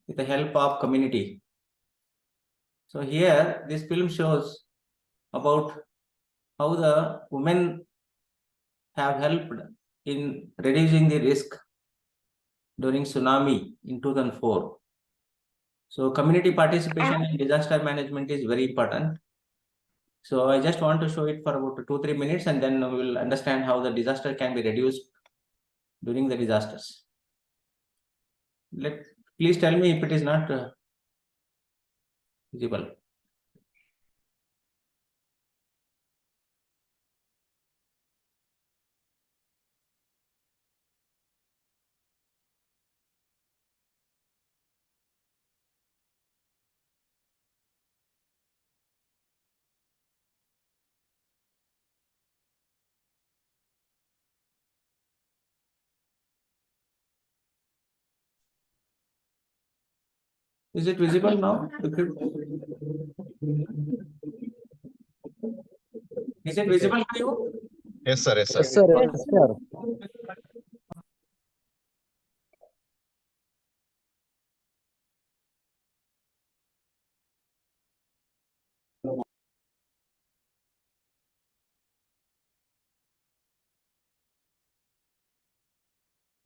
with the help of community. So here this film shows about how the women have helped in reducing the risk during tsunami in 2004. So community participation in disaster management is very important. So I just want to show it for about 2-3 minutes, and then we will understand how the disaster can be reduced during the disasters. Please tell me if it is not visible. Is it visible now? Is it visible to you? Yes, sir. Yes, sir. Yes, sir. Yes, sir.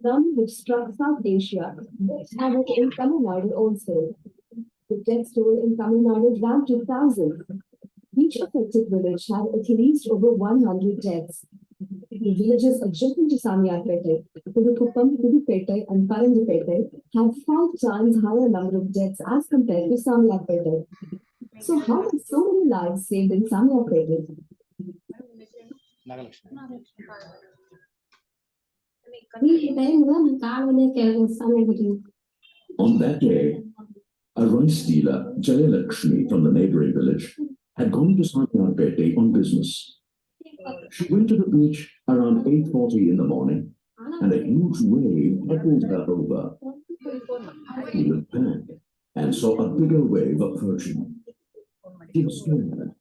Tsunami which struck South Asia havoc in Tamil Nadu also. The death toll in Tamil Nadu ran to thousands. Each affected village had at least over 100 deaths. The villages adjacent to Samyapete, Pudukuppam, Pudupete, and Parandipete had 5 times higher number of deaths as compared to Samyapete. So how were so many lives saved in Samyapete? On that day, a rice dealer, Jayalakshmi from the neighboring village, had gone to Sanganal on business. She went to the beach around 8:40 in the morning, and a huge wave toppled her over. She looked back and saw a bigger wave approaching. She was scared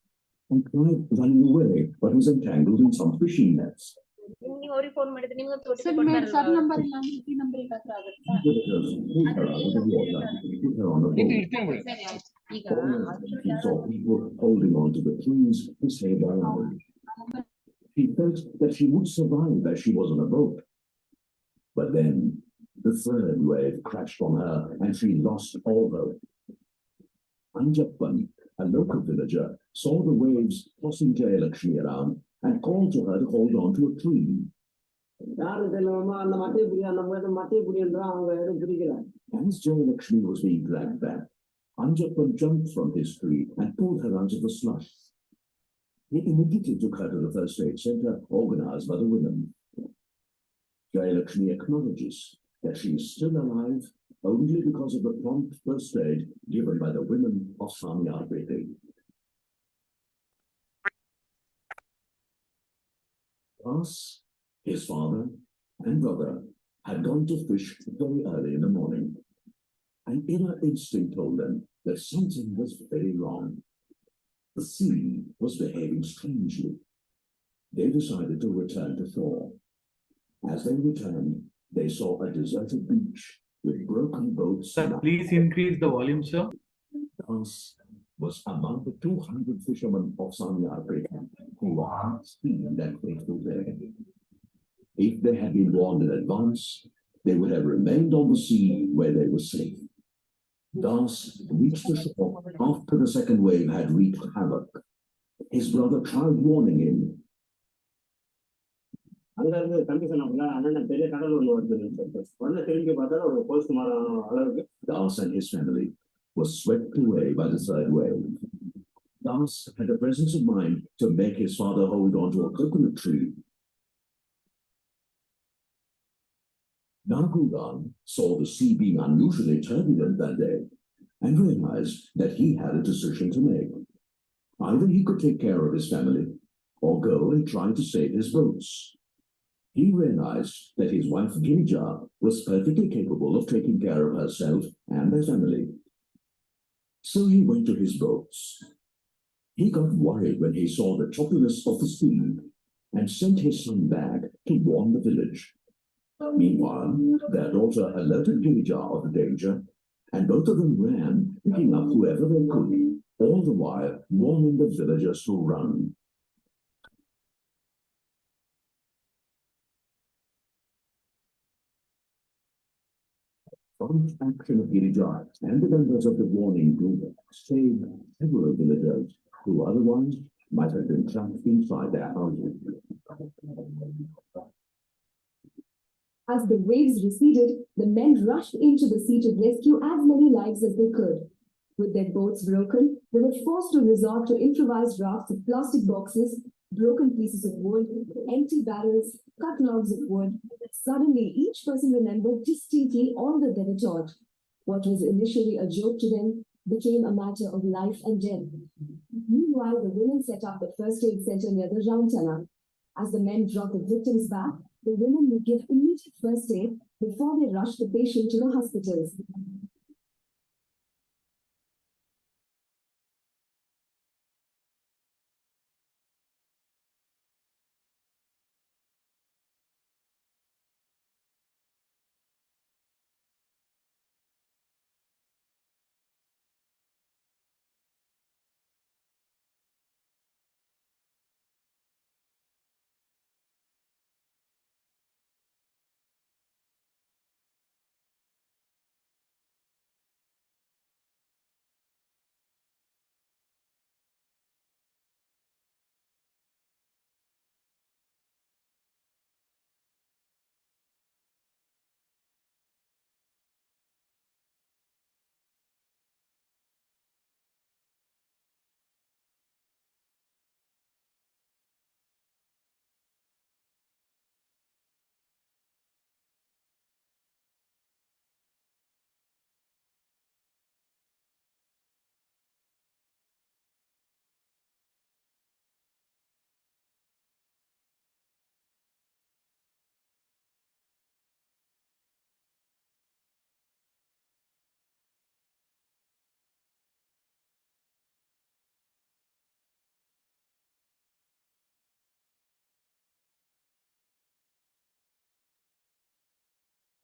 and tried running away, but was entangled in some fishing nets. She saw people holding on to the trees to save her life. She felt that she would survive as she was on a boat. But then the third wave crashed on her and she lost all hope. Anjappan, a local villager, saw the waves tossing Jayalakshmi around and called to her to hold on to a tree. As Jayalakshmi was being dragged back, Anjappan jumped from his tree and pulled her under the slush. He immediately took her to the first aid center organized by the women. Jayalakshmi acknowledges that she is still alive only because of the prompt first aid given by the women of Samyapete. Thus, his father and brother had gone to fish very early in the morning. An inner instinct told them that something was very wrong. The sea was behaving strangely. They decided to return to shore. As they returned, they saw a deserted beach with broken boats. Sir, please increase the volume, sir. Das was among the 200 fishermen of Samyapete who were unseen that fateful day. If they had been warned in advance, they would have remained on the sea where they were safe. Das reached the shore after the second wave had wreaked havoc. His brother tried warning him. Das and his family were swept away by the third wave. Das had the presence of mind to make his father hold on to a coconut tree. Naguran saw the sea being unusually turbulent that day and realized that he had a decision to make. Either he could take care of his family or go and try to save his boats. He realized that his wife Girija was perfectly capable of taking care of herself and their family. So he went to his boats. He got worried when he saw the choppiness of the sea and sent his son back to warn the village. Meanwhile, their daughter alerted Girija of the danger and both of them ran, picking up whoever they could, all the while warning the villagers to run. Prompt action of Girijat and the members of the warning group saved several villagers who otherwise might have been trapped inside their houses. As the waves receded, the men rushed into the sea to rescue as many lives as they could. With their boats broken, they were forced to resort to improvised rafts of plastic boxes, broken pieces of wood, empty barrels, cut logs of wood. Suddenly, each person remembered distinctly all that they were taught. What was initially a joke to them became a matter of life and death. Meanwhile, the women set up the first aid center near the Ramtana. As the men brought the victims back, the women would give immediate first aid before they rushed the patient to the hospitals.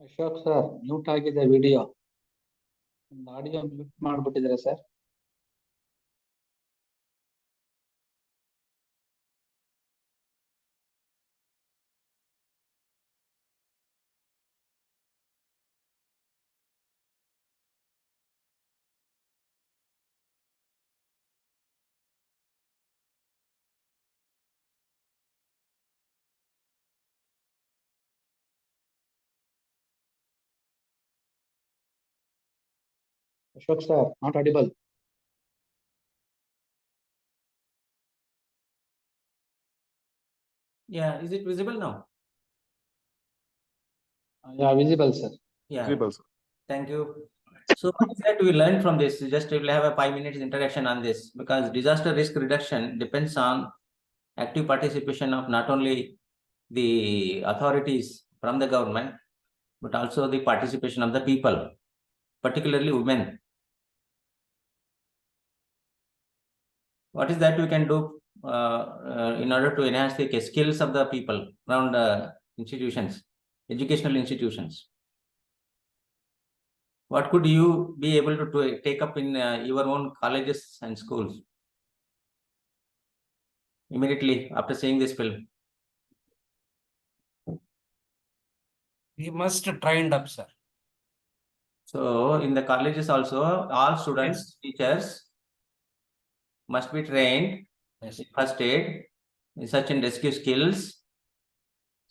Ashok sir mute ಆಗಿದೆ video audio mute ಮಾಡ್ಬಿಟ್ಟಿದ್ರೆ sir Ashok sir not audible Yeah, is it visible now? Yeah visible sir Yeah, Visible, sir. thank you. So what is that we learned from this? Just we will have a 5 minutes introduction on this, because disaster risk reduction depends on active participation of not only the authorities from the government, but also the participation of the people, particularly women. What is that we can do in order to enhance the skills of the people around institutions, educational institutions? What could you be able to take up in your own colleges and schools immediately after seeing this film? We must trained up, sir. So in the colleges also, all students, Yes. teachers must be trained Yes. in first aid, in search and rescue skills,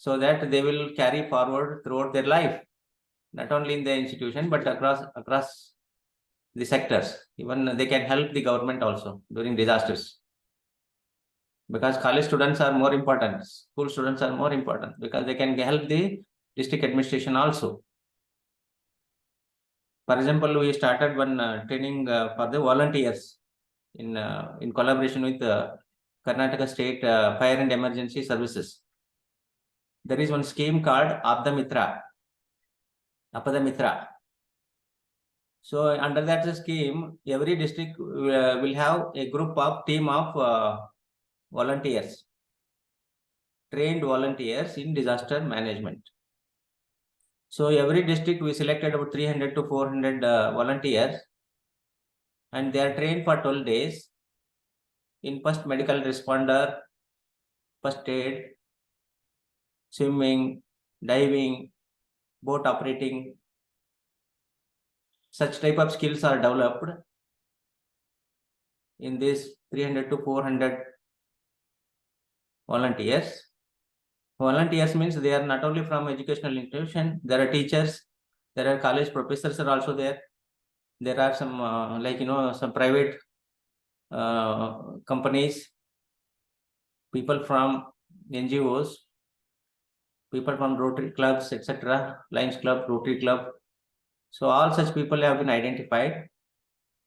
so that they will carry forward throughout their life, not only in the institution but across the sectors. Even they can help the government also during disasters, because college students are more important, school students are more important, because they can help the district administration also. For example, we started one training for the volunteers in collaboration with Karnataka State Fire and Emergency Services. There is one scheme called Apada Mitra. So under that scheme, every district will have a team of volunteers, trained volunteers in disaster management. So every district we selected about 300 to 400 volunteers, and they are trained for 12 days in first medical responder, first aid, swimming, diving, boat operating. Such type of skills are developed in this 300 to 400 volunteers. Volunteers means they are not only from educational institution, there are teachers, there are college professors are also there. There are some some private companies, people from NGOs, people from Rotary clubs, etc., Lions Club, Rotary Club. So all such people have been identified,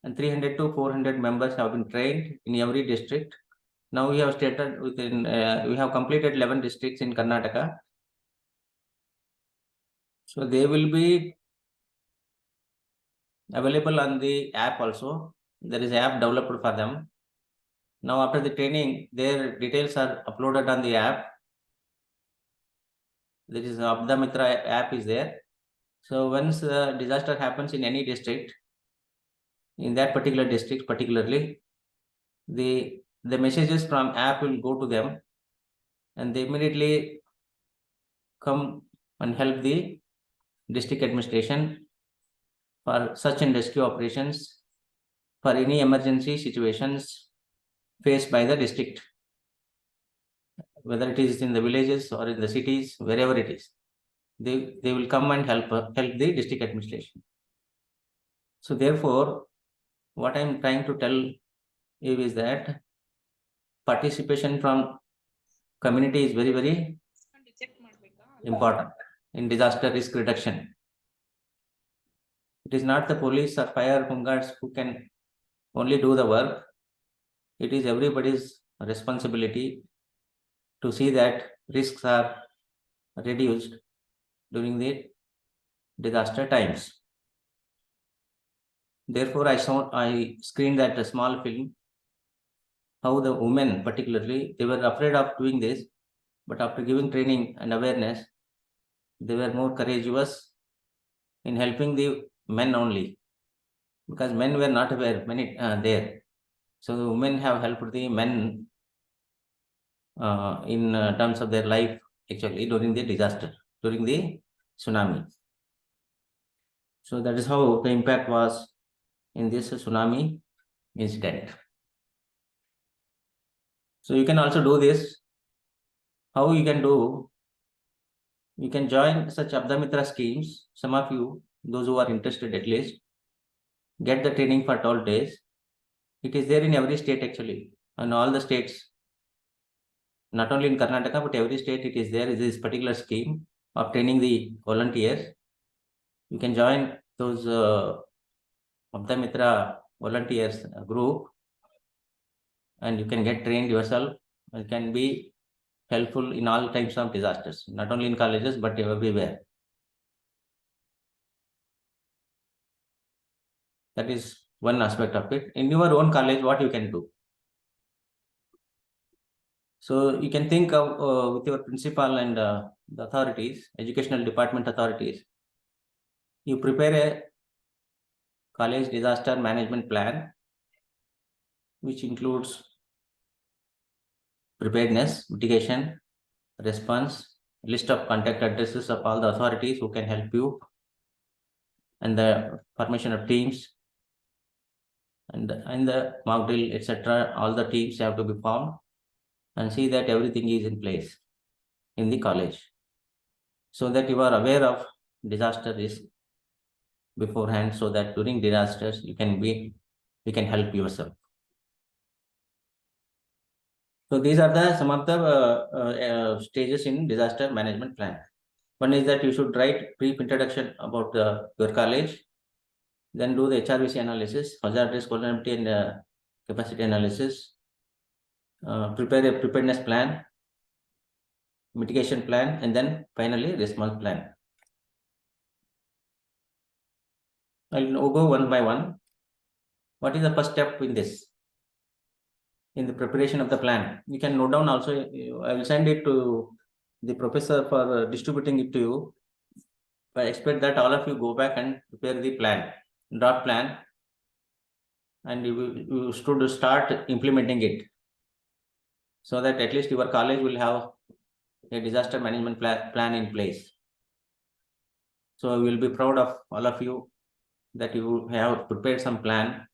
and 300 to 400 members have been trained in every district. Now we have started within, we have completed 11 districts in Karnataka. So they will be available on the app also. There is an app developed for them. Now after the training, their details are uploaded on the app. There is Abda Mitra app is there. So once a disaster happens in any district, in that particular district particularly, the messages from app will go to them, and they immediately come and help the district administration for search and rescue operations, for any emergency situations faced by the district, whether it is in the villages or in the cities, wherever it is. They will come and help the district administration. So therefore, what I am trying to tell you is that participation from community is very, very important in disaster risk reduction. It is not the police or fire home guards who can only do the work. It is everybody's responsibility to see that risks are reduced during the disaster times. Therefore, I screened that small film, how the women particularly, they were afraid of doing this, but after giving training and awareness, they were more courageous in helping the men only, because men were not aware many there. So the women have helped the men in terms of their life actually during the disaster, during the tsunami. So that is how the impact was in this tsunami incident. So you can also do this. How you can do? You can join such Abda Mitra schemes. Some of you, those who are interested at least, get the training for 12 days. It is there in every state actually, and all the states, not only in Karnataka, but every state it is there, is this particular scheme of training the volunteers. You can join those Abda Mitra volunteers group, and you can get trained yourself. It can be helpful in all types of disasters, not only in colleges, but everywhere. That is one aspect of it. In your own college, what you can do? So you can think of with your principal and the authorities, educational department authorities, you prepare a college disaster management plan, which includes preparedness, mitigation, response, list of contact addresses of all the authorities who can help you, and the formation of teams, and the mock drill, etc. All the teams have to be formed, and see that everything is in place in the college, so that you are aware of disaster risk beforehand, so that during disasters you can help yourself. So these are some of the stages in disaster management plan. One is that you should write brief introduction about your college, then do the HRDC analysis, hazard risk vulnerability and capacity analysis, prepare a preparedness plan, mitigation plan, and then finally response plan. I'll go one by one. What is the first step in this? In the preparation of the plan, you can note down also. I will send it to the professor for distributing it to you. I expect that all of you go back and prepare the plan, draft plan, and you should start implementing it, so that at least your college will have a disaster management plan in place. So we will be proud of all of you that you have prepared some plan,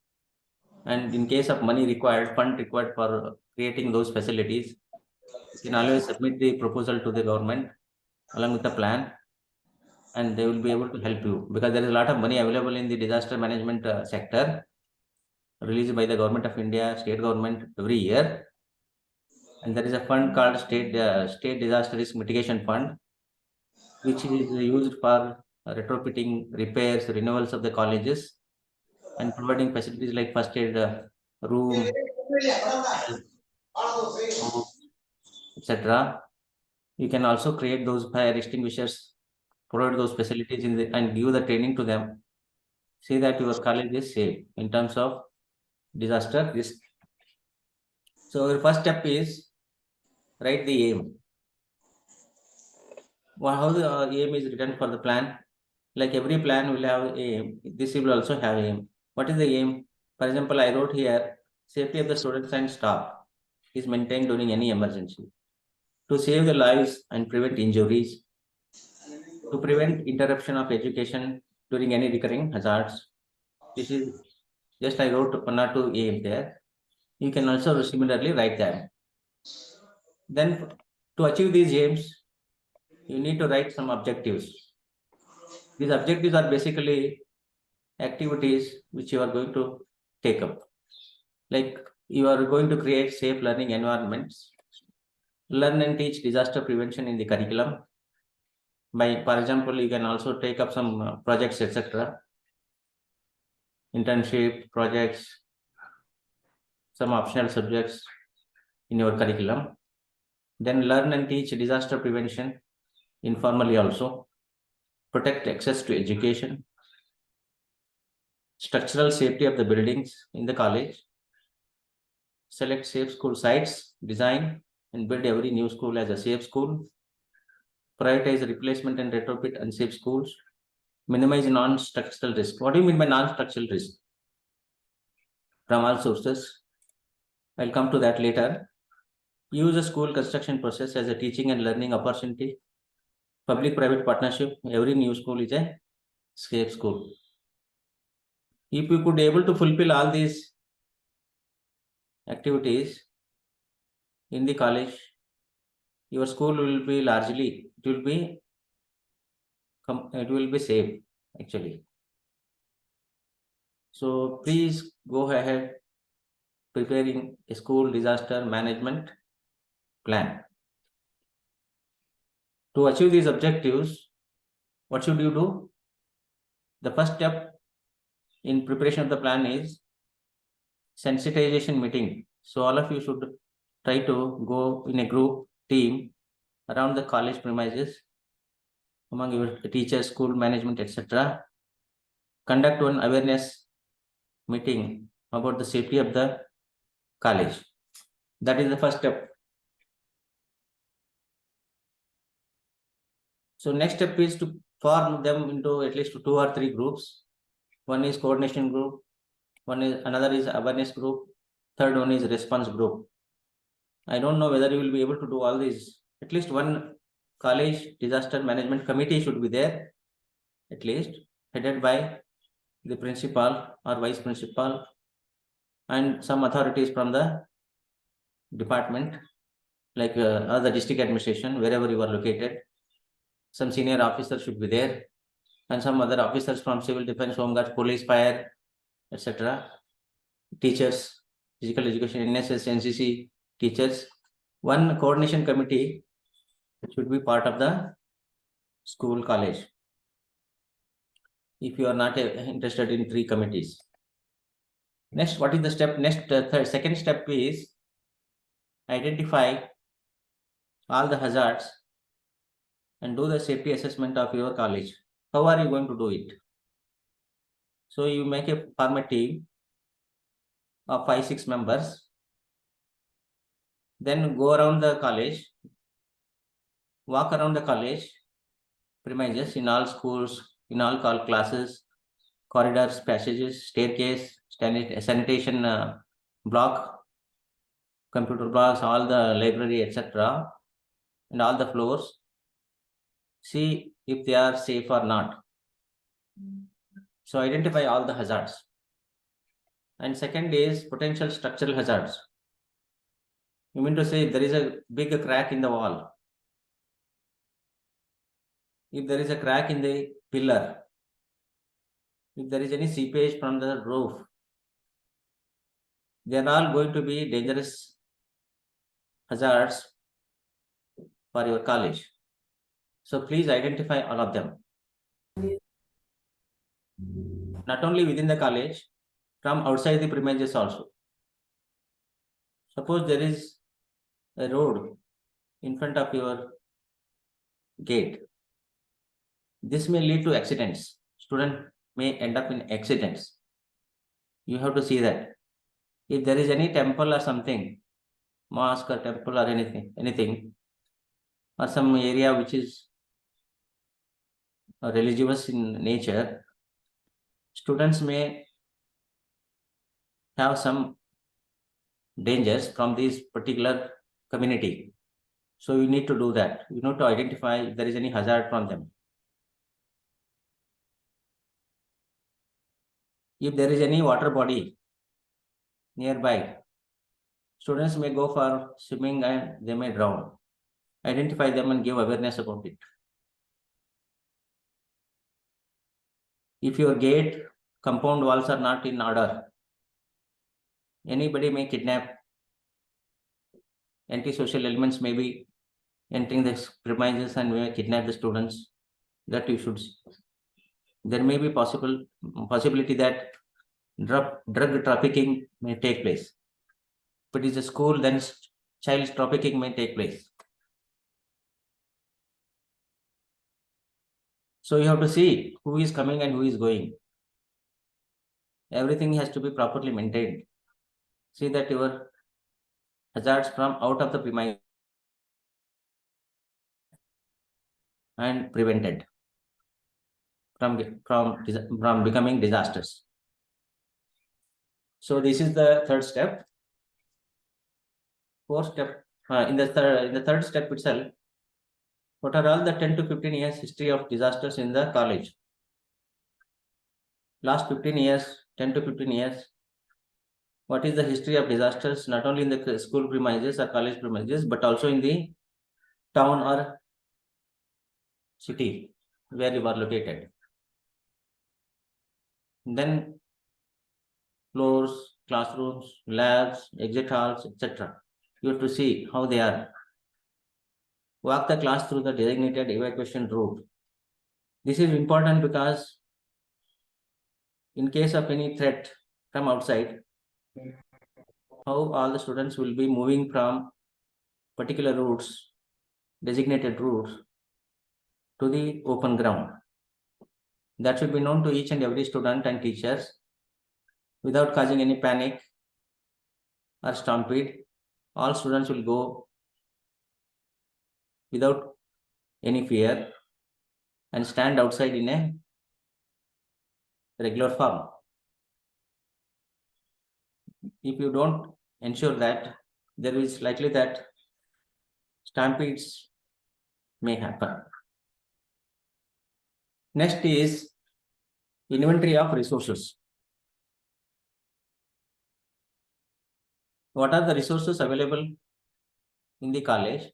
and in case of money required, fund required for creating those facilities, you can always submit the proposal to the government along with the plan, and they will be able to help you, because there is a lot of money available in the disaster management sector released by the government of India, state government every year. And there is a fund called state disaster risk mitigation fund, which is used for retrofitting, repairs, renewals of the colleges, and providing facilities like first aid room, etc. You can also create those fire extinguishers, provide those facilities and give the training to them. See that your college is safe in terms of disaster risk. So your first step is write the aim. Well, how the aim is written for the plan? Like every plan will have aim. This will also have aim. What is the aim? For example, I wrote here, safety of the students and staff is maintained during any emergency. To save the lives and prevent injuries. To prevent interruption of education during any recurring hazards. This is just I wrote 1 or 2 aims there. You can also similarly write them. Then to achieve these aims, you need to write some objectives. These objectives are basically activities which you are going to take up. Like you are going to create safe learning environments, learn and teach disaster prevention in the curriculum. For example, you can also take up some projects, etc. Internship projects, some optional subjects in your curriculum. Then learn and teach disaster prevention informally also. Protect access to education. Structural safety of the buildings in the college. Select safe school sites, design and build every new school as a safe school. Prioritize replacement and retrofit unsafe schools. Minimize non-structural risk. What do you mean by non-structural risk? From all sources. I'll come to that later. Use a school construction process as a teaching and learning opportunity. Public-private partnership. Every new school is a safe school. If you could be able to fulfill all these activities in the college, your school will be largely, it will be safe actually. So please go ahead preparing a school disaster management plan. To achieve these objectives, what should you do? The first step in preparation of the plan is sensitization meeting. So all of you should try to go in a group team around the college premises among your teachers, school management, etc. Conduct one awareness meeting about the safety of the college. That is the first step. So next step is to form them into at least 2 or 3 groups. One is coordination group, another is awareness group, third one is response group. I don't know whether you will be able to do all these. At least one college disaster management committee should be there, at least headed by the principal or vice principal and some authorities from the department, like the district administration, wherever you are located. Some senior officers should be there, and some other officers from civil defense, home guards, police, fire, etc. Teachers, physical education, NSS, NCC teachers. One coordination committee should be part of the school college. If you are not interested in 3 committees. Next, what is the step? Next, second step is identify all the hazards and do the safety assessment of your college. How are you going to do it? So you make a form team of 5-6 members. Then go around the college, walk around the college, premises in all schools, in all classes, corridors, passages, staircase, sanitation block, computer blocks, all the library, etc., and all the floors. See if they are safe or not. So identify all the hazards. And second is potential structural hazards. You mean to say if there is a big crack in the wall, if there is a crack in the pillar, if there is any seepage from the roof, they are all going to be dangerous hazards for your college. So please identify all of them. Not only within the college, from outside the premises also. Suppose there is a road in front of your gate. This may lead to accidents. Student may end up in accidents. You have to see that. If there is any temple or something, mosque or temple or anything, or some area which is religious in nature, students may have some dangers from this particular community. So you need to do that. You need to identify if there is any hazard from them. If there is any water body nearby, students may go for swimming and they may drown. Identify them and give awareness about it. If your gate, compound walls are not in order, anybody may kidnap. Antisocial elements may be entering the premises and may kidnap the students. That you should see. There may be possibility that drug trafficking may take place. If it is a school, then child trafficking may take place. So you have to see who is coming and who is going. Everything has to be properly maintained. See that your hazards from out of the premise and prevented from becoming disasters. So this is the third step. Fourth step, in the third step itself, what are all the 10 to 15 years history of disasters in the college? Last 15 years, 10 to 15 years, what is the history of disasters, not only in the school premises or college premises, but also in the town or city where you are located. Then floors, classrooms, labs, exit halls, etc. You have to see how they are. Walk the class through the designated evacuation route. This is important because in case of any threat from outside, how all the students will be moving from particular routes, designated routes, to the open ground. That should be known to each and every student and teachers without causing any panic or stampede. All students will go without any fear and stand outside in a regular form. If you don't ensure that, there is likely that stampedes may happen. Next is inventory of resources. What are the resources available in the college?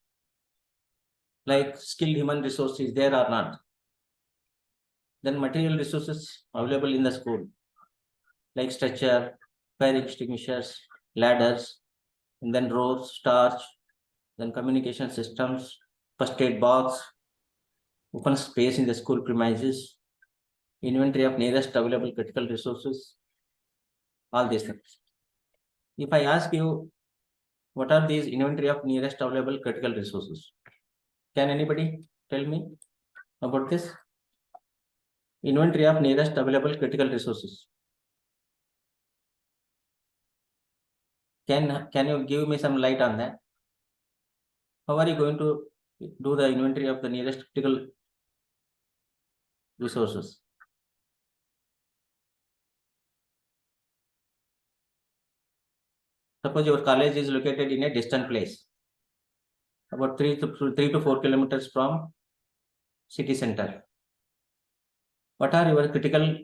Like skilled human resources there or not? Then material resources available in the school, like stretcher, fire extinguishers, ladders, and then ropes, torch, then communication systems, first aid box, open space in the school premises, inventory of nearest available critical resources, all these things. If I ask you, what are these inventory of nearest available critical resources? Can anybody tell me about this? Inventory of nearest available critical resources. Can you give me some light on that? How are you going to do the inventory of the nearest critical resources. Suppose your college is located in a distant place, about 3 to 4 kilometers from city center. What are your critical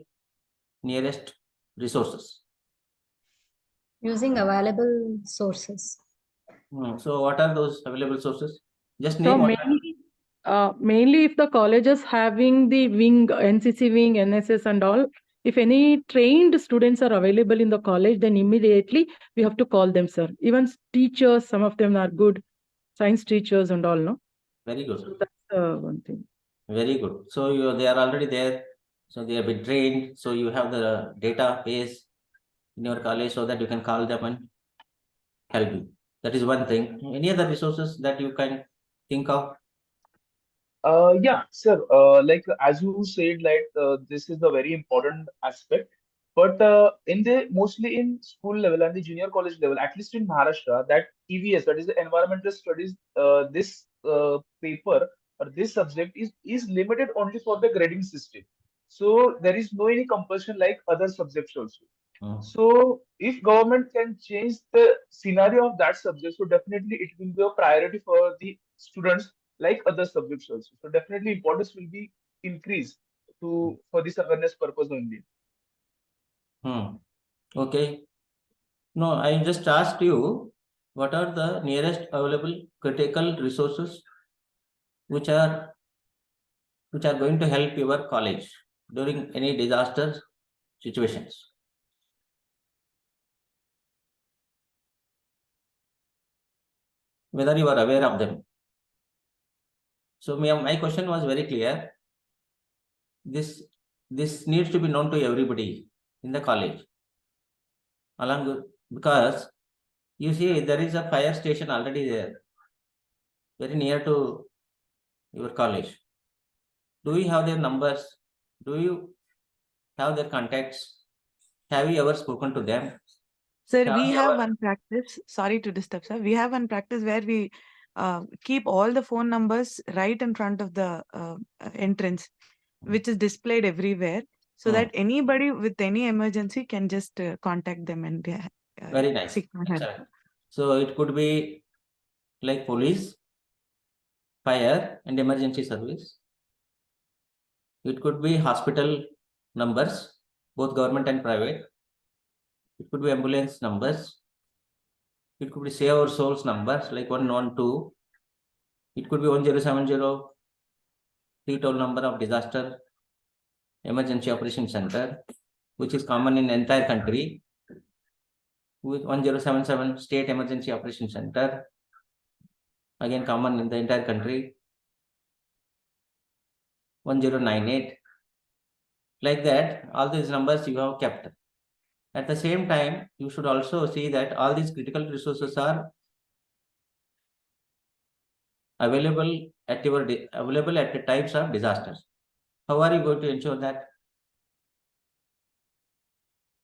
nearest resources? Using available sources. So what are those available sources? Just So name one. mainly if the college is having the wing, NCC wing, NSS and all, if any trained students are available in the college, then immediately we have to call them, sir. Even teachers, some of them are good, science teachers and all, no? Very good. So that's one thing. Very good. So they are already there. So they have been trained. So you have the database in your college so that you can call them and help you. That is one thing. Any other resources that you can think of? Yeah, sir. Like as you said, like this is the very important aspect. But in the mostly in school level and the junior college level, at least in Maharashtra, that EVS, that is the environmental studies, this paper or this subject is limited only for the grading system. So there is no any compulsion like other subjects also. So if government can change the scenario of that subject, so definitely it will be a priority for the students like other subjects also. So definitely importance will be increased for this awareness purpose only. Okay. No, I just asked you what are the nearest available critical resources which are going to help your college during any disaster situations. Whether you are aware of them. So my question was very clear. This needs to be known to everybody in the college. Along with, because you see there is a fire station already there, very near to your college. Do you have their numbers? Do you have their contacts? Have you ever spoken to them? Sir, Have we you have ever- one practice. Sorry to disturb, sir. We have one practice where we keep all the phone numbers right in front of the entrance, which is displayed everywhere, so that anybody with any emergency can just contact them and Very nice. seek for help. Excellent. So it could be like police, fire, and emergency service. It could be hospital numbers, both government and private. It could be ambulance numbers. It could be save our souls numbers like 112. It could be 1070, toll number of disaster emergency operation center, which is common in entire country. With 1077 state emergency operation center, again common in the entire country. 1098. Like that, all these numbers you have kept. At the same time, you should also see that all these critical resources are available at the types of disasters. How are you going to ensure that?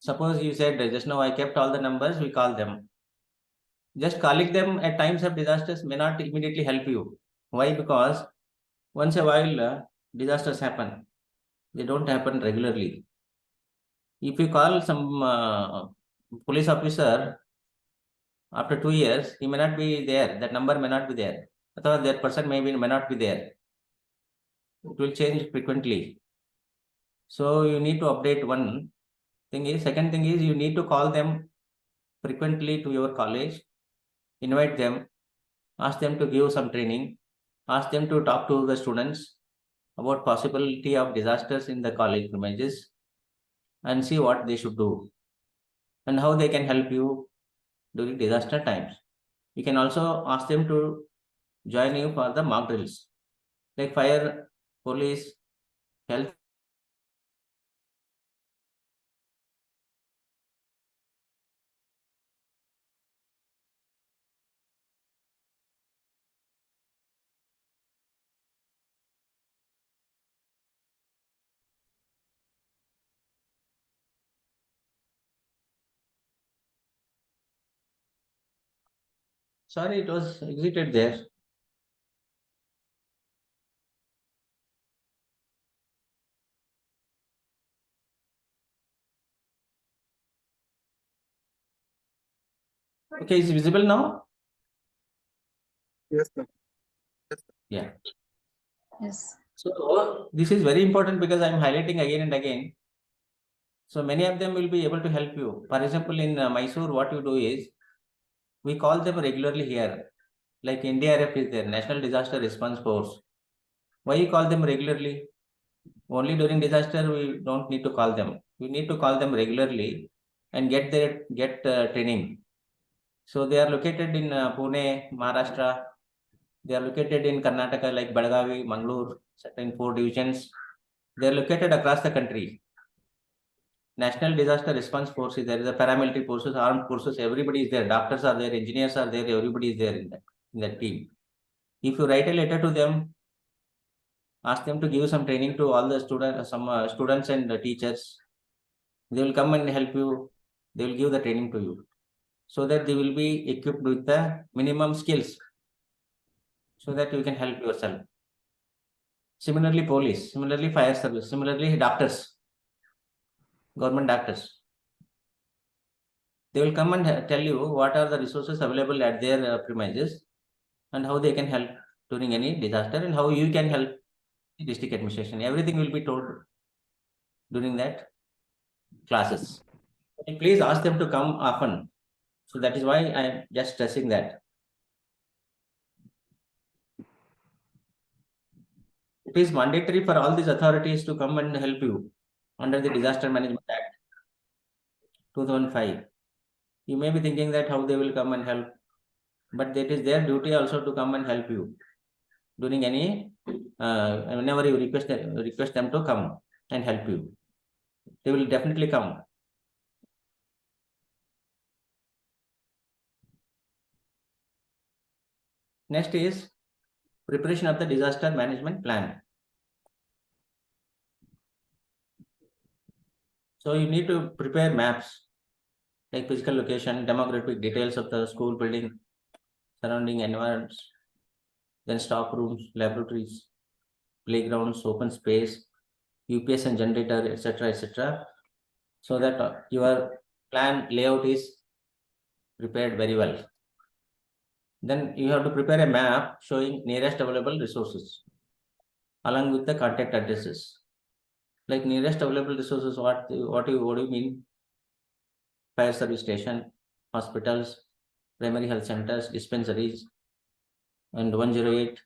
Suppose you said just now I kept all the numbers, we call them. Just calling them at times of disasters may not immediately help you. Why? Because once a while disasters happen. They don't happen regularly. If you call some police officer after 2 years, he may not be there. That number may not be there. Or that person may not be there. It will change frequently. So you need to update one thing is. Second thing is you need to call them frequently to your college, invite them, ask them to give some training, ask them to talk to the students about possibility of disasters in the college premises and see what they should do and how they can help you during disaster times. You can also ask them to join you for the mock drills like fire, police, health. Sorry, it was exited there. Okay, is it visible now? Yes, sir. Yeah. Yes. So this is very important because I am highlighting again and again. So many of them will be able to help you. For example, in Mysore, what you do is we call them regularly here. Like NDRF is there, National Disaster Response Force. Why you call them regularly? Only during disaster we don't need to call them. We need to call them regularly and get training. So they are located in Pune, Maharashtra. They are located in Karnataka, like Belgavi, Mangalore, certain 4 divisions. They are located across the country. National Disaster Response Force is there. The paramilitary forces, armed forces, everybody is there. Doctors are there, engineers are there, everybody is there in that team. If you write a letter to them, ask them to give some training to all the students and the teachers. They will come and help you. They will give the training to you, so that they will be equipped with the minimum skills, so that you can help yourself. Similarly, police, similarly, fire service, similarly, doctors, government doctors. They will come and tell you what are the resources available at their premises and how they can help during any disaster and how you can help the district administration. Everything will be told during that classes. And please ask them to come often. So that is why I am just stressing that. It is mandatory for all these authorities to come and help you under the Disaster Management Act 2005. You may be thinking that how they will come and help, but it is their duty also to come and help you during any whenever you request them to come and help you. They will definitely come. Next is preparation of the disaster management plan. So you need to prepare maps like physical location, demographic details of the school building, surrounding environments, then stock rooms, laboratories, playgrounds, open space, UPS and generator, etc., etc., so that your plan layout is prepared very well. Then you have to prepare a map showing nearest available resources along with the contact addresses. Like nearest available resources, what do you mean? Fire service station, hospitals, primary health centers, dispensaries, and 108,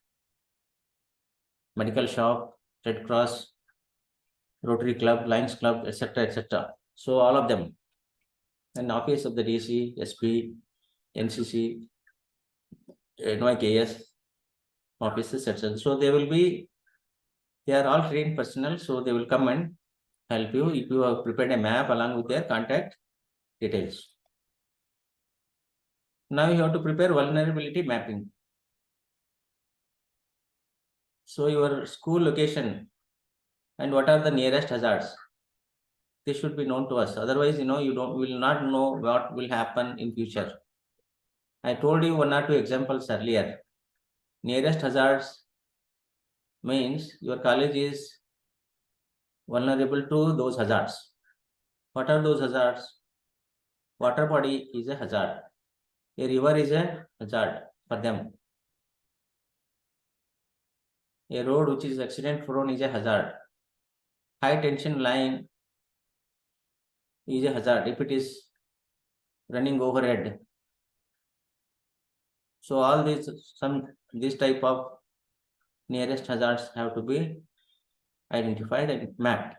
medical shop, Red Cross, Rotary Club, Lions Club, etc., etc. So all of them. And office of the DC, SP, NCC, NYKS offices, etc. So they are all trained personnel, so they will come and help you if you have prepared a map along with their contact details. Now you have to prepare vulnerability mapping. So your school location and what are the nearest hazards, this should be known to us. Otherwise, you will not know what will happen in future. I told you 1 or 2 examples earlier. Nearest hazards means your college is vulnerable to those hazards. What are those hazards? Water body is a hazard. A river is a hazard for them. A road which is accident prone is a hazard. High tension line is a hazard if it is running overhead. So all this type of nearest hazards have to be identified and mapped.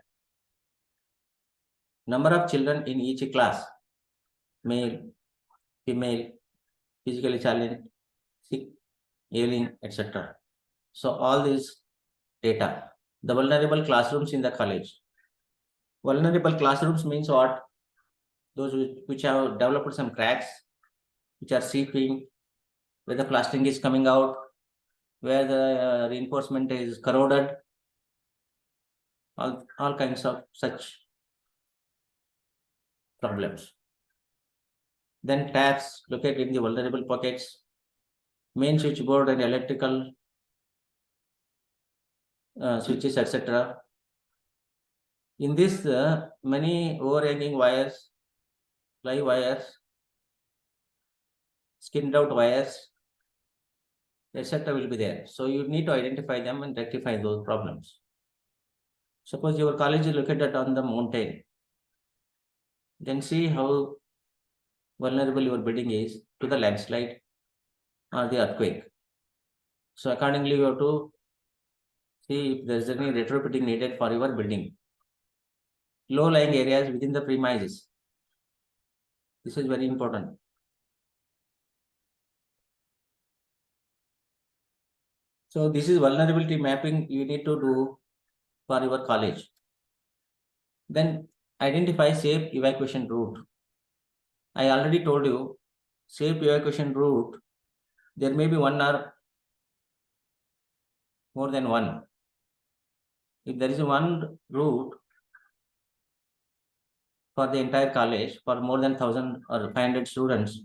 Number of children in each class, male, female, physically challenged, sick, ailing, etc. So all these data. The vulnerable classrooms in the college. Vulnerable classrooms means what? Those which have developed some cracks, which are seeping, where the plastering is coming out, where the reinforcement is corroded, all kinds of such problems. Then taps located in the vulnerable pockets, main switchboard and electrical switches, etc. In this, many overhanging wires, fly wires, skinned out wires, etc. will be there. So you need to identify them and rectify those problems. Suppose your college is located on the mountain, then see how vulnerable your building is to the landslide or the earthquake. So accordingly, you have to see if there is any retrofitting needed for your building. Low-lying areas within the premises. This is very important. So this is vulnerability mapping you need to do for your college. Then identify safe evacuation route. I already told you, safe evacuation route, there may be one or more than one. If there is one route for the entire college for more than 1,000 or 500 students,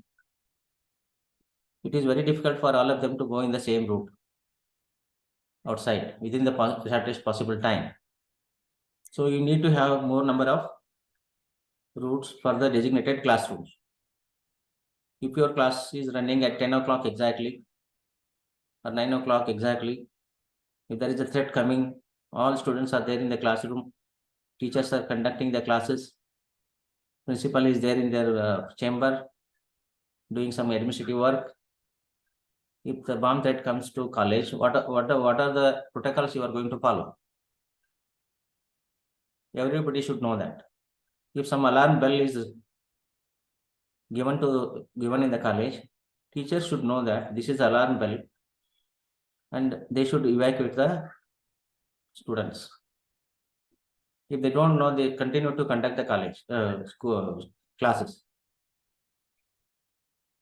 it is very difficult for all of them to go in the same route outside within the shortest possible time. So you need to have more number of routes for the designated classrooms. If your class is running at 10 o'clock exactly or 9 o'clock exactly, if there is a threat coming, all students are there in the classroom, teachers are conducting the classes, principal is there in their chamber doing some administrative work. If the bomb threat comes to college, what are the protocols you are going to follow? Everybody should know that. If some alarm bell is given in the college, teachers should know that this is alarm bell and they should evacuate the students. If they don't know, they continue to conduct the college classes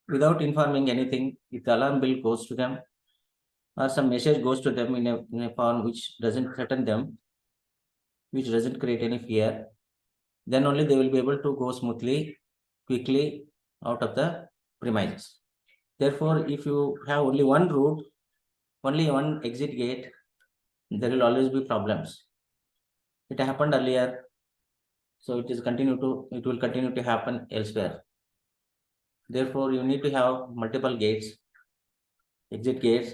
without informing anything. If the alarm bell goes to them or some message goes to them in a form which doesn't threaten them, which doesn't create any fear, then only they will be able to go smoothly, quickly out of the premises. Therefore, if you have only one route, only one exit gate, there will always be problems. It happened earlier, so it will continue to happen elsewhere. Therefore, you need to have multiple gates, exit gates,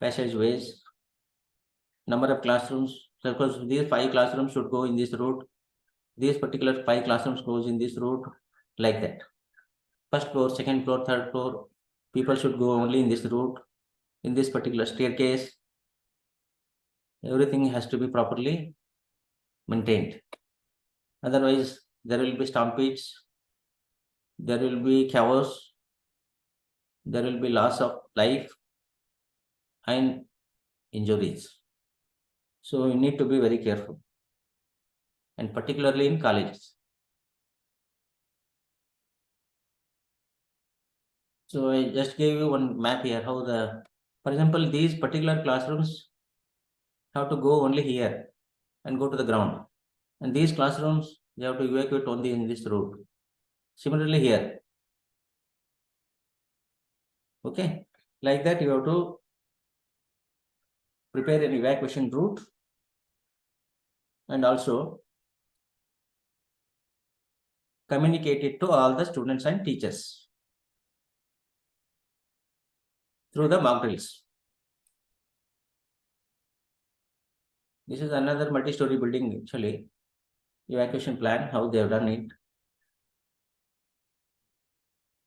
passageways, number of classrooms. Because these 5 classrooms should go in this route. These particular 5 classrooms goes in this route, like that. First floor, second floor, third floor, people should go only in this route, in this particular staircase. Everything has to be properly maintained. Otherwise, there will be stampedes, there will be chaos, there will be loss of life and injuries. So you need to be very careful, and particularly in colleges. So I just gave you one map here, how for example, these particular classrooms have to go only here and go to the ground. And these classrooms, they have to evacuate only in this route. Similarly here. Okay, like that you have to prepare an evacuation route and also communicate it to all the students and teachers through the mock drills. This is another multi-story building actually, evacuation plan, how they have done it.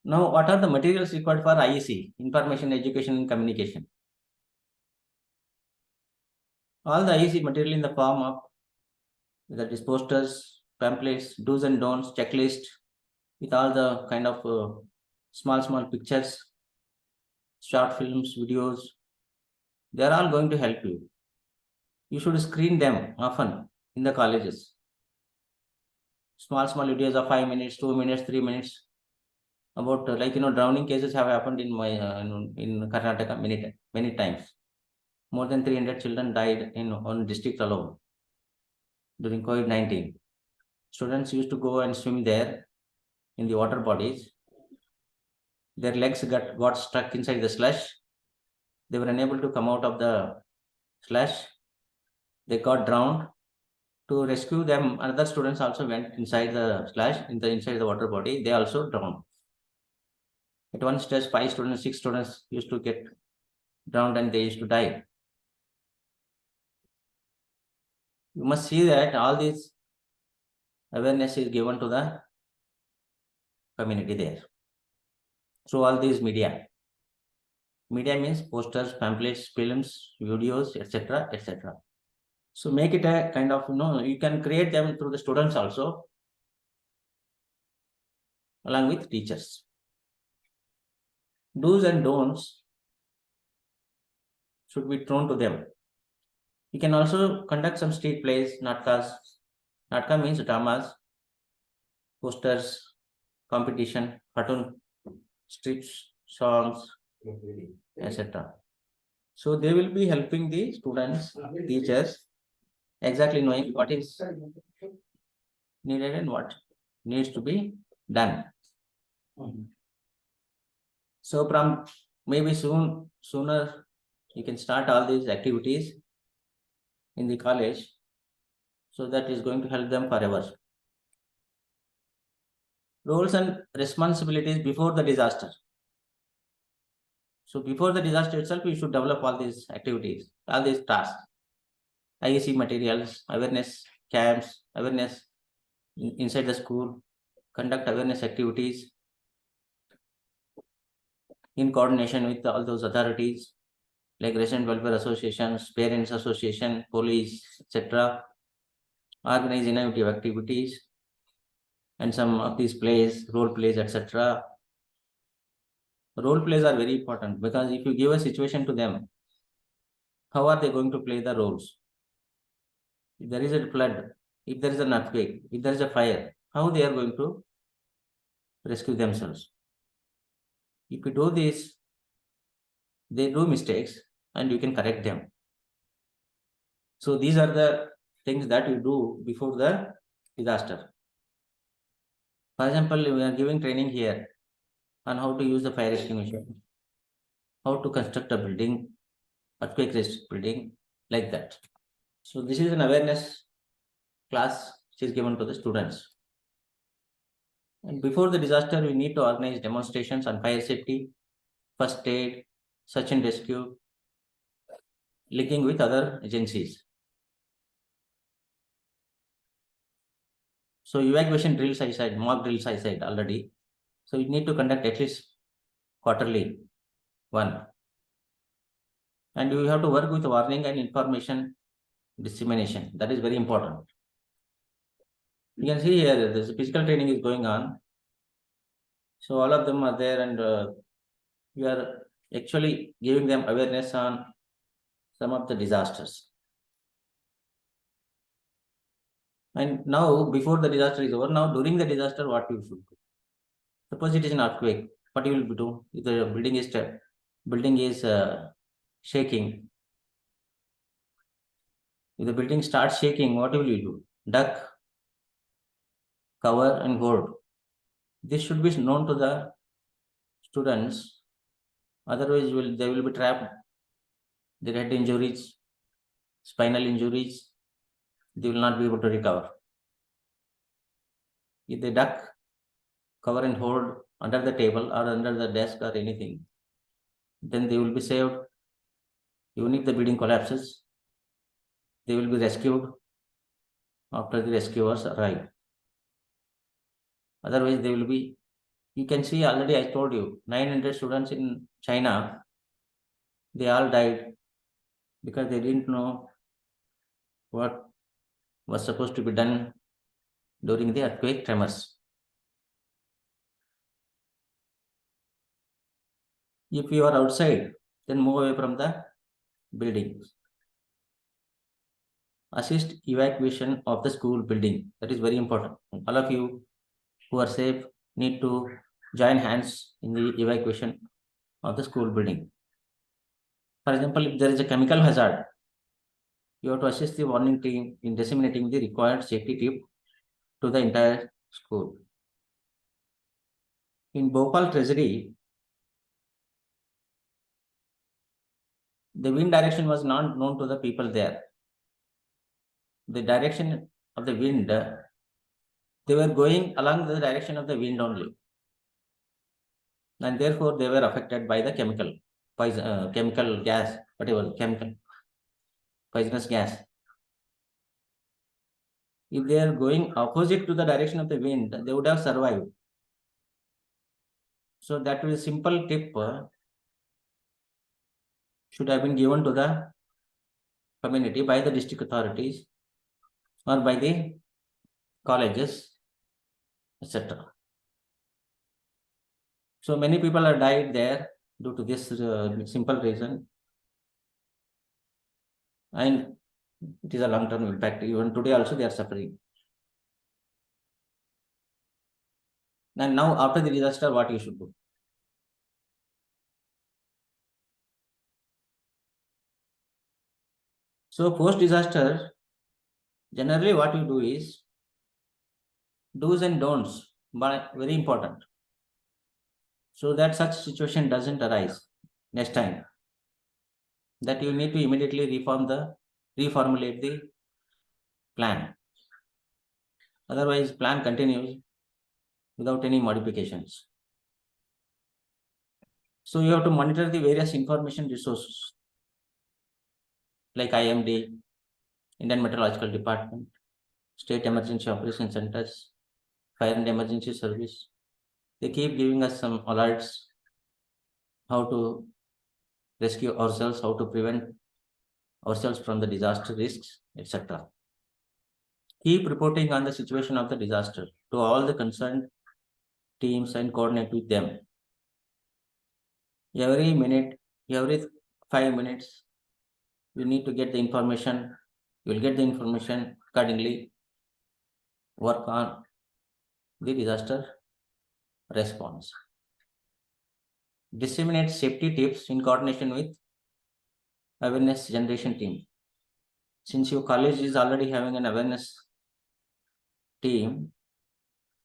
Now, what are the materials required for IEC, Information, Education and Communication? All the IEC material in the form of that is posters, pamphlets, do's and don'ts, checklist with all the kind of small pictures, short films, videos. They are all going to help you. You should screen them often in the colleges. Small videos of 5 minutes, 2 minutes, 3 minutes. About drowning cases have happened in my in Karnataka many times. More than 300 children died in one district alone during COVID-19. Students used to go and swim there in the water bodies. Their legs got stuck inside the slush. They were unable to come out of the slush. They got drowned. To rescue them, other students also went inside the slush, inside the water body. They also drowned. At one stage, 5 students, 6 students used to get drowned and they used to die. You must see that all this awareness is given to the community there through all these media. Media means posters, pamphlets, films, videos, etc., etc. So make it a kind of, you can create them through the students also, along with teachers. Do's and don'ts should be thrown to them. You can also conduct some street plays, natkas. Natka means dramas, posters, competition, cartoon strips, songs, etc. So they will be helping the students, teachers, exactly knowing what is needed and what needs to be done. So from maybe sooner you can start all these activities in the college. So that is going to help them forever. Roles and responsibilities before the disaster. So before the disaster itself, we should develop all these activities, all these tasks. IEC materials, awareness camps, awareness inside the school, conduct awareness activities in coordination with all those authorities like resident welfare associations, parents association, police, etc. Organize innovative activities and some of these plays, role plays, etc. Role plays are very important because if you give a situation to them, how are they going to play the roles? If there is a flood, if there is an earthquake, if there is a fire, how they are going to rescue themselves? If you do this, they do mistakes and you can correct them. So these are the things that you do before the disaster. For example, we are giving training here on how to use the fire extinguisher, how to construct a building, earthquake resist building, like that. So this is an awareness class which is given to the students. And before the disaster, we need to organize demonstrations on fire safety, first aid, search and rescue, linking with other agencies. So evacuation drills I said, mock drills I said already. So we need to conduct at least quarterly one. And you have to work with warning and information dissemination. That is very important. You can see here, this physical training is going on. So all of them are there and we are actually giving them awareness on some of the disasters. And now, before the disaster is over, now during the disaster, what you should do? Suppose it is an earthquake, what you will do? If the building is shaking, if the building starts shaking, what will you do? Duck, cover, and hold. This should be known to the students. Otherwise, they will be trapped. Their head injuries, spinal injuries, they will not be able to recover. If they duck, cover and hold under the table or under the desk or anything, then they will be saved. Even if the building collapses, they will be rescued after the rescuers arrive. Otherwise, they will be, you can see already I told you, 900 students in China, they all died because they didn't know what was supposed to be done during the earthquake tremors. If you are outside, then move away from the buildings. Assist evacuation of the school building. That is very important. All of you who are safe need to join hands in the evacuation of the school building. For example, if there is a chemical hazard, you have to assist the warning team in disseminating the required safety tip to the entire school. In Bhopal Treasury, the wind direction was not known to the people there. The direction of the wind, they were going along the direction of the wind only. and therefore they were affected by the chemical gas, whatever chemical poisonous gas. If they are going opposite to the direction of the wind, they would have survived. So that was a simple tip should have been given to the community by the district authorities or by the colleges, etc. So many people have died there due to this simple reason, and it is a long-term impact. Even today also they are suffering. And now after the disaster, what you should do? So post-disaster, generally what you do is do's and don'ts, but very important, so that such situation doesn't arise next time. That you need to immediately reformulate the plan. Otherwise, plan continues without any modifications. So you have to monitor the various information resources like IMD, Indian Meteorological Department, State Emergency Operation Centers, Fire and Emergency Service. They keep giving us some alerts, how to rescue ourselves, how to prevent ourselves from the disaster risks, etc. Keep reporting on the situation of the disaster to all the concerned teams and coordinate with them. Every minute, every 5 minutes, you need to get the information. You will get the information accordingly. Work on the disaster response. Disseminate safety tips in coordination with awareness generation team. Since your college is already having an awareness team,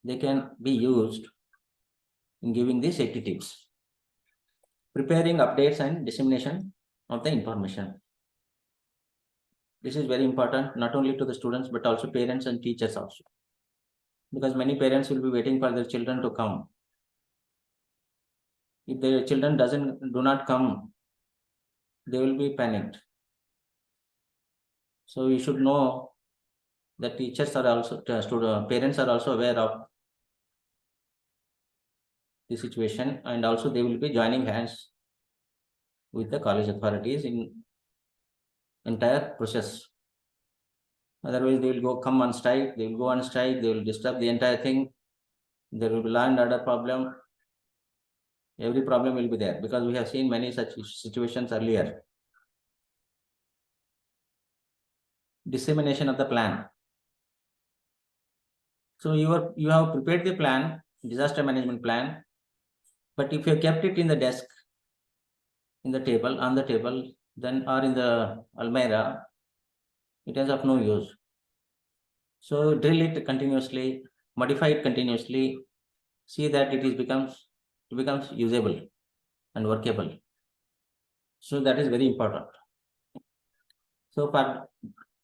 they can be used in giving the safety tips. Preparing updates and dissemination of the information. This is very important, not only to the students, but also parents and teachers also. Because many parents will be waiting for their children to come. If their children do not come, they will be panicked. So you should know that teachers are also, parents are also aware of the situation, and also they will be joining hands with the college authorities in entire process. Otherwise, they will come on strike, they will go on strike, they will disturb the entire thing. There will be law and order problem. Every problem will be there, because we have seen many such situations earlier. Dissemination of the plan. So you have prepared the plan, disaster management plan, but if you kept it in the desk, on the table, then or in the almirah, it is of no use. So drill it continuously, modify it continuously, see that it becomes usable and workable. So that is very important. So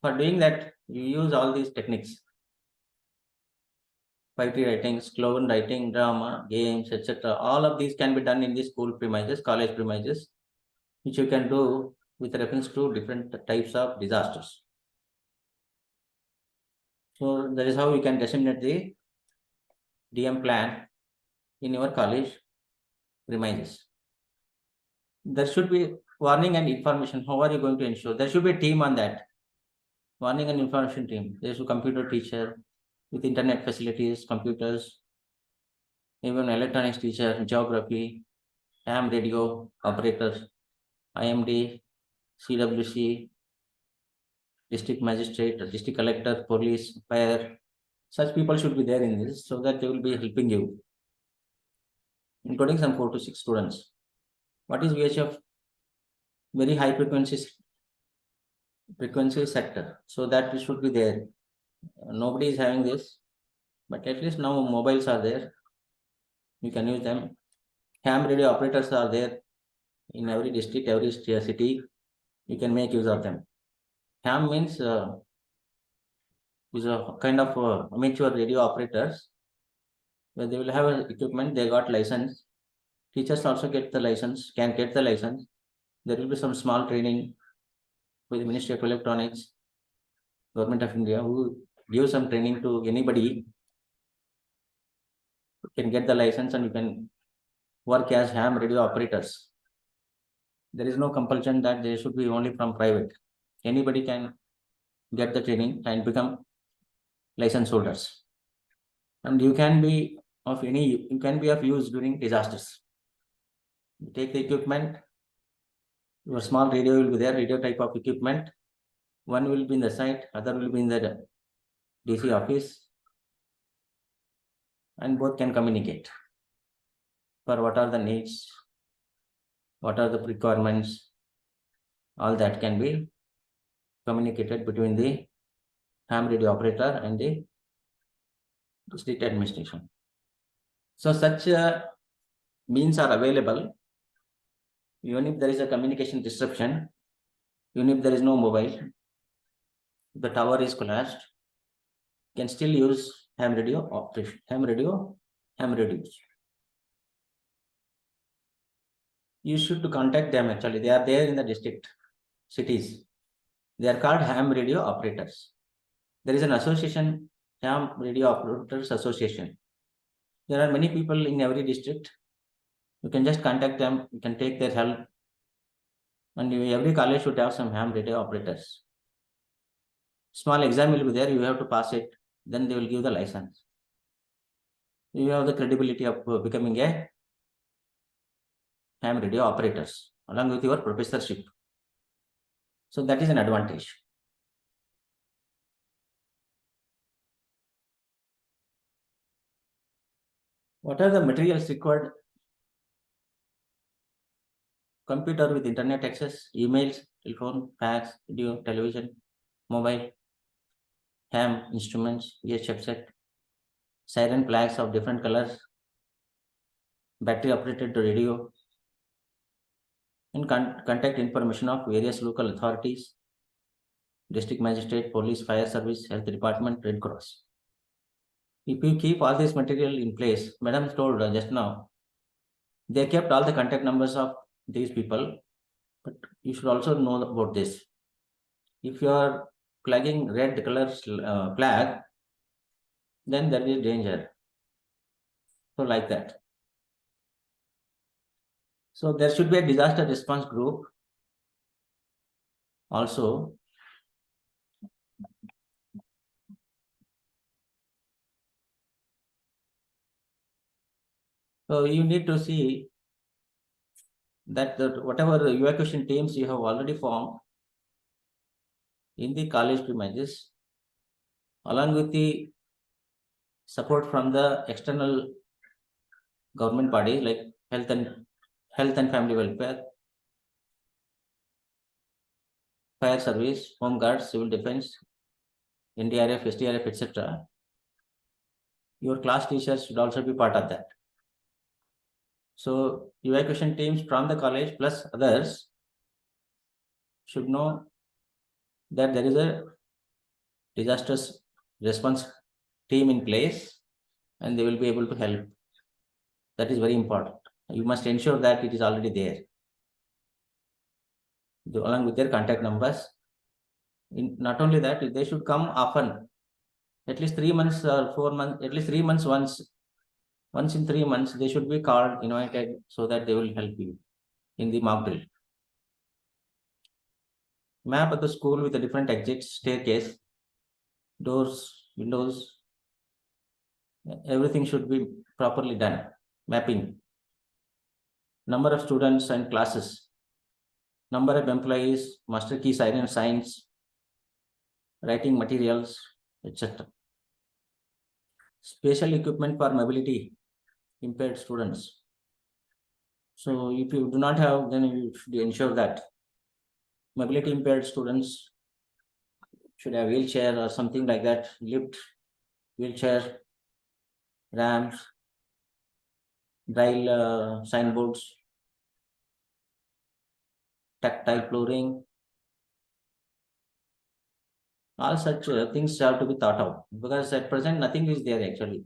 for doing that, you use all these techniques: poetry writing, slogan writing, drama, games, etc. All of these can be done in the school premises, college premises, which you can do with reference to different types of disasters. So that is how you can disseminate the DM plan in your college premises. There should be warning and information. How are you going to ensure? There should be a team on that. Warning and information team. There is a computer teacher with internet facilities, computers, even electronics teacher, geography, ham radio operators, IMD, CWC, district magistrate, district collector, police, fire. Such people should be there in this, so that they will be helping you, including some 4 to 6 students. What is VHF? Very high frequency sector, so that it should be there. Nobody is having this, but at least now mobiles are there. You can use them. Ham radio operators are there in every district, every city. You can make use of them. Ham means is a kind of amateur radio operators, where they will have equipment. They got license Teachers also get the license, can get the license. There will be some small training with the Ministry of Electronics, Government of India, who give some training to anybody who can get the license, and you can work as ham radio operators. There is no compulsion that they should be only from private. Anybody can get the training and become license holders. And you can be of use during disasters. You take the equipment, your small radio will be there, radio type of equipment. One will be in the site, other will be in the DC office, and both can communicate for what are the needs, what are the requirements. All that can be communicated between the ham radio operator and the district administration. So such means are available even if there is a communication disruption, even if there is no mobile, the tower is collapsed, you can still use ham radio operation, ham radios. You should contact them actually. They are there in the district, cities. They are called ham radio operators. There is an association, ham radio operators association. There are many people in every district. You can just contact them, you can take their help. And every college should have some ham radio operators. Small exam will be there, you have to pass it, then they will give the license. You have the credibility of becoming a ham radio operators along with your professorship. So that is an advantage. What are the materials required? Computer with internet access, emails, telephone, fax, video, television, mobile, ham instruments, VHF set, siren flags of different colors, battery operated radio, and contact information of various local authorities, district magistrate, police, fire service, health department, Red Cross. If you keep all this material in place, madam told just now, they kept all the contact numbers of these people, but you should also know about this. If you are flagging red color flag, then there is danger. So like that. So there should be a disaster response group also. So you need to see that whatever evacuation teams you have already formed in the college premises, along with the support from the external government bodies like health and family welfare, fire service, home guards, civil defense, NDRF, SDRF, etc. Your class teachers should also be part of that. So evacuation teams from the college plus others should know that there is a disastrous response team in place and they will be able to help. That is very important. You must ensure that it is already there, along with their contact numbers. Not only that, they should come often, at least 3 months or 4 months, at least 3 months once in 3 months, they should be called, invited, so that they will help you in the mock drill. Map of the school with the different exits, staircase, doors, windows, everything should be properly done. Mapping, number of students and classes, number of employees, master key siren signs, writing materials, etc. Special equipment for mobility impaired students. So if you do not have, then you should ensure that mobility impaired students should have wheelchair or something like that, lift, wheelchair, ramps, braille signboards, tactile flooring. All such things have to be thought of, because at present nothing is there actually.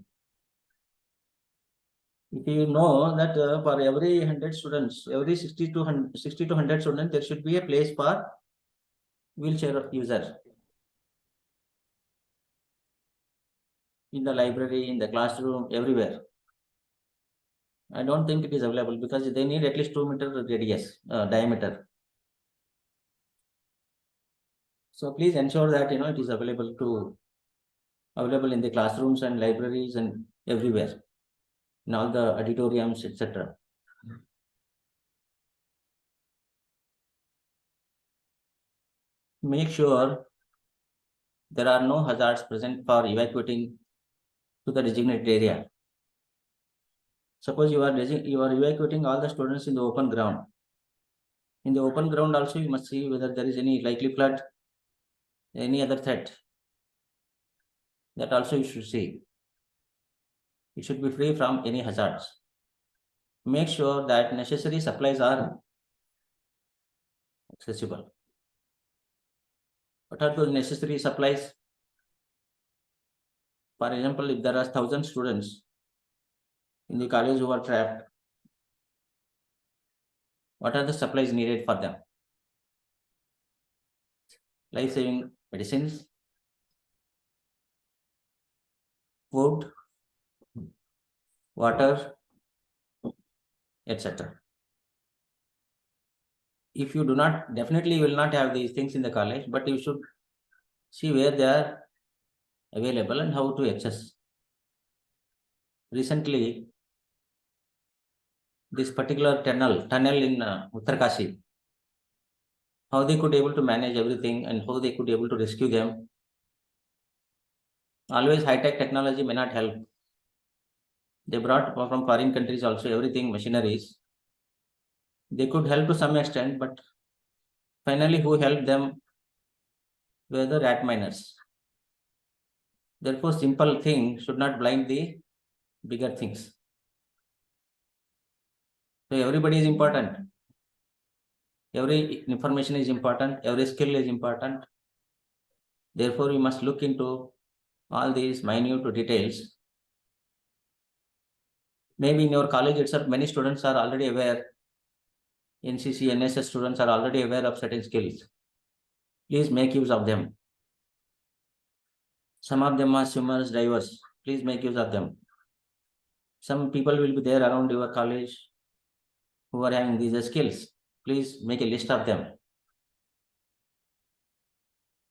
If you know that for every 100 students, every 60 to 100 students, there should be a place for wheelchair user. In the library, in the classroom, everywhere. I don't think it is available because they need at least 2 meter radius, diameter. So please ensure that it is available in the classrooms and libraries and everywhere, in all the auditoriums, etc. Make sure there are no hazards present for evacuating to the designated area. Suppose you are evacuating all the students in the open ground. In the open ground also you must see whether there is any likely flood, any other threat. That also you should see. It should be free from any hazards. Make sure that necessary supplies are accessible. What are those necessary supplies? For example, if there are 1,000 students in the college who are trapped, what are the supplies needed for them? Life-saving medicines, food, water, etc. If you do not, definitely you will not have these things in the college, but you should see where they are available and how to access. Recently, this particular tunnel in Uttarkashi, how they could able to manage everything and how they could able to rescue them. Always high-tech technology may not help. They brought from foreign countries also everything, machineries. They could help to some extent, but finally who helped them were the rat miners. Therefore, simple thing should not blind the bigger things. So everybody is important. Every information is important. Every skill is important. Therefore, we must look into all these minute details. Maybe in your college itself, many students are already aware. NCC, NSS students are already aware of certain skills. Please make use of them. Some of them are swimmers, divers. Please make use of them. Some people will be there around your college who are having these skills. Please make a list of them.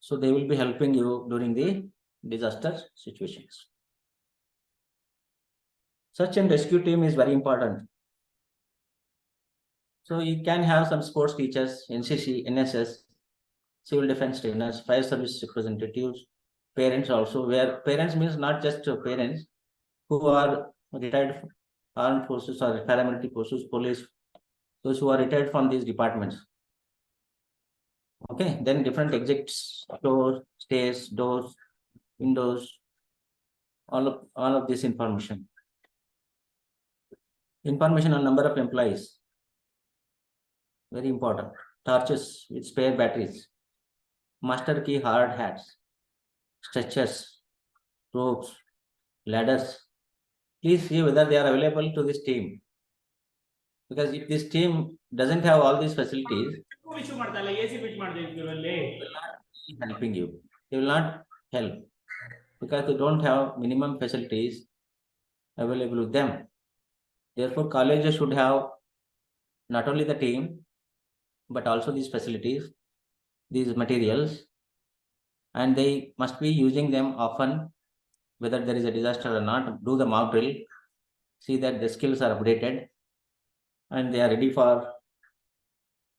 So they will be helping you during the disaster situations. Search and rescue team is very important. So you can have some sports teachers, NCC, NSS, civil defense trainers, fire service representatives, parents also, where parents means not just parents who are retired armed forces or paramilitary forces, police, those who are retired from these departments. Okay, then different exits, doors, stairs, doors, windows, all of this information. Information on number of employees, very important. Torches with spare batteries, master key hard hats, stretchers, ropes, ladders. Please see whether they are available to this team. Because if this team doesn't have all these facilities, they will not be helping you. They will not help because they don't have minimum facilities available with them. Therefore, colleges should have not only the team, but also these facilities, these materials, and they must be using them often, whether there is a disaster or not. Do the mock drill, see that the skills are updated, and they are ready for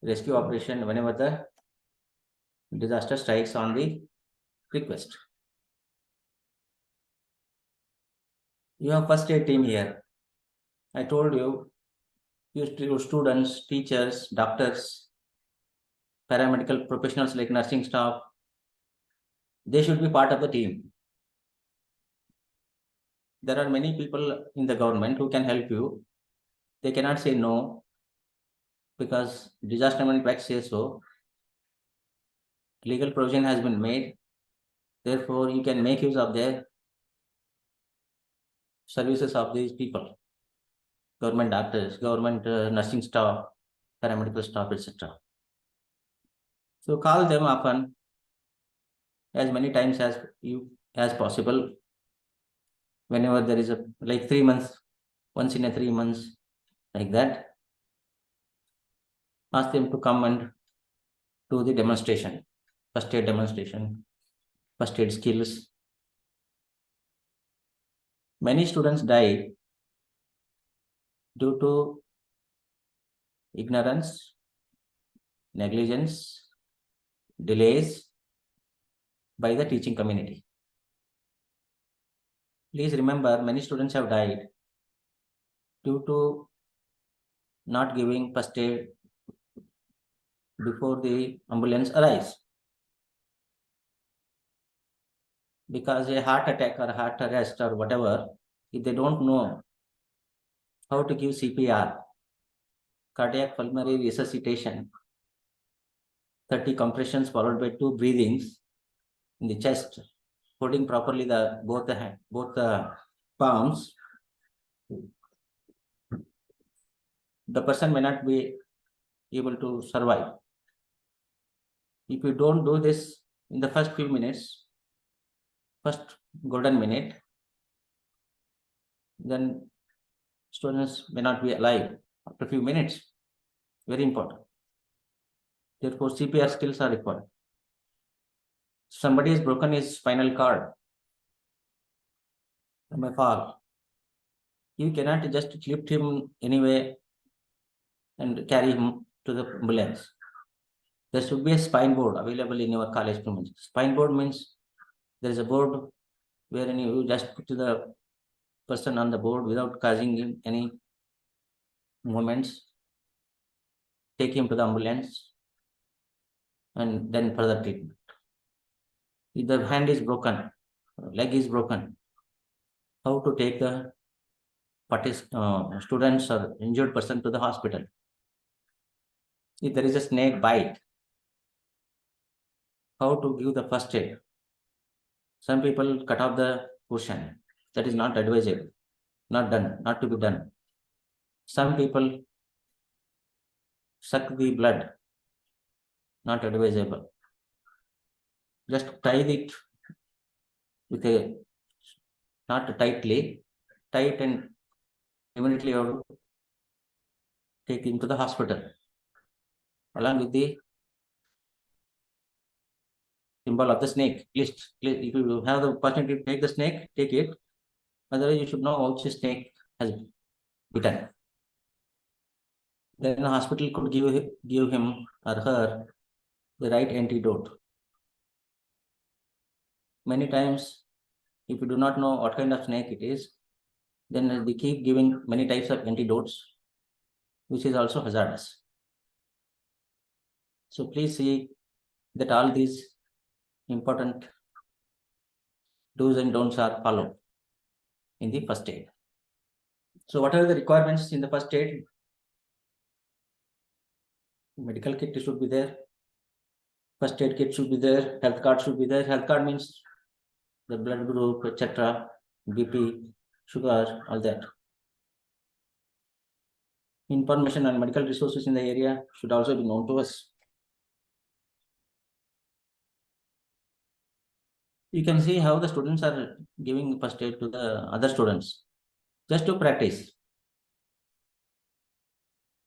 rescue operation whenever the disaster strikes on the request. You have first aid team here. I told you, your students, teachers, doctors, paramedical professionals like nursing staff, they should be part of the team. There are many people in the government who can help you. They cannot say no because disaster management act says so. Legal provision has been made. Therefore, you can make use of their services of these people. government doctors, government nursing staff, paramedical staff, etc. So call them often, as many times as possible. Whenever there is a like 3 months, once in a 3 months, like that. Ask them to come and do the demonstration, first aid demonstration, first aid skills. Many students die due to ignorance, negligence, delays by the teaching community. Please remember, many students have died due to not giving first aid before the ambulance arrives. Because a heart attack or heart arrest or whatever, if they don't know how to give CPR, cardiac pulmonary resuscitation, 30 compressions followed by 2 breathings in the chest, holding properly both the palms, the person may not be able to survive. If you don't do this in the first few minutes, first golden minute, then students may not be alive after a few minutes. Very important. Therefore, CPR skills are required. Somebody has broken his spinal cord from a fall. You cannot just lift him anyway and carry him to the ambulance. There should be a spine board available in your college premises. Spine board means there is a board wherein you just put the person on the board without causing him any movements, take him to the ambulance, and then further treatment. If the hand is broken, leg is broken, how to take the students or injured person to the hospital? If there is a snake bite, how to give the first aid? Some people cut off the portion. That is not advisable, not to be done. Some people suck the blood, not advisable. Just tie it with not tightly, tight, and immediately you have to take him to the hospital along with the symbol of the snake. Please, if you have the opportunity to take the snake, take it. Otherwise, you should know which snake has bitten. Then the hospital could give him or her the right antidote. Many times, if you do not know what kind of snake it is, then they keep giving many types of antidotes, which is also hazardous. So please see that all these important do's and don'ts are followed in the first aid. So what are the requirements in the first aid? Medical kit should be there. First aid kit should be there. Health card should be there. Health card means the blood group, etc., BP, sugar, all that. Information on medical resources in the area should also be known to us. You can see how the students are giving first aid to the other students, just to practice.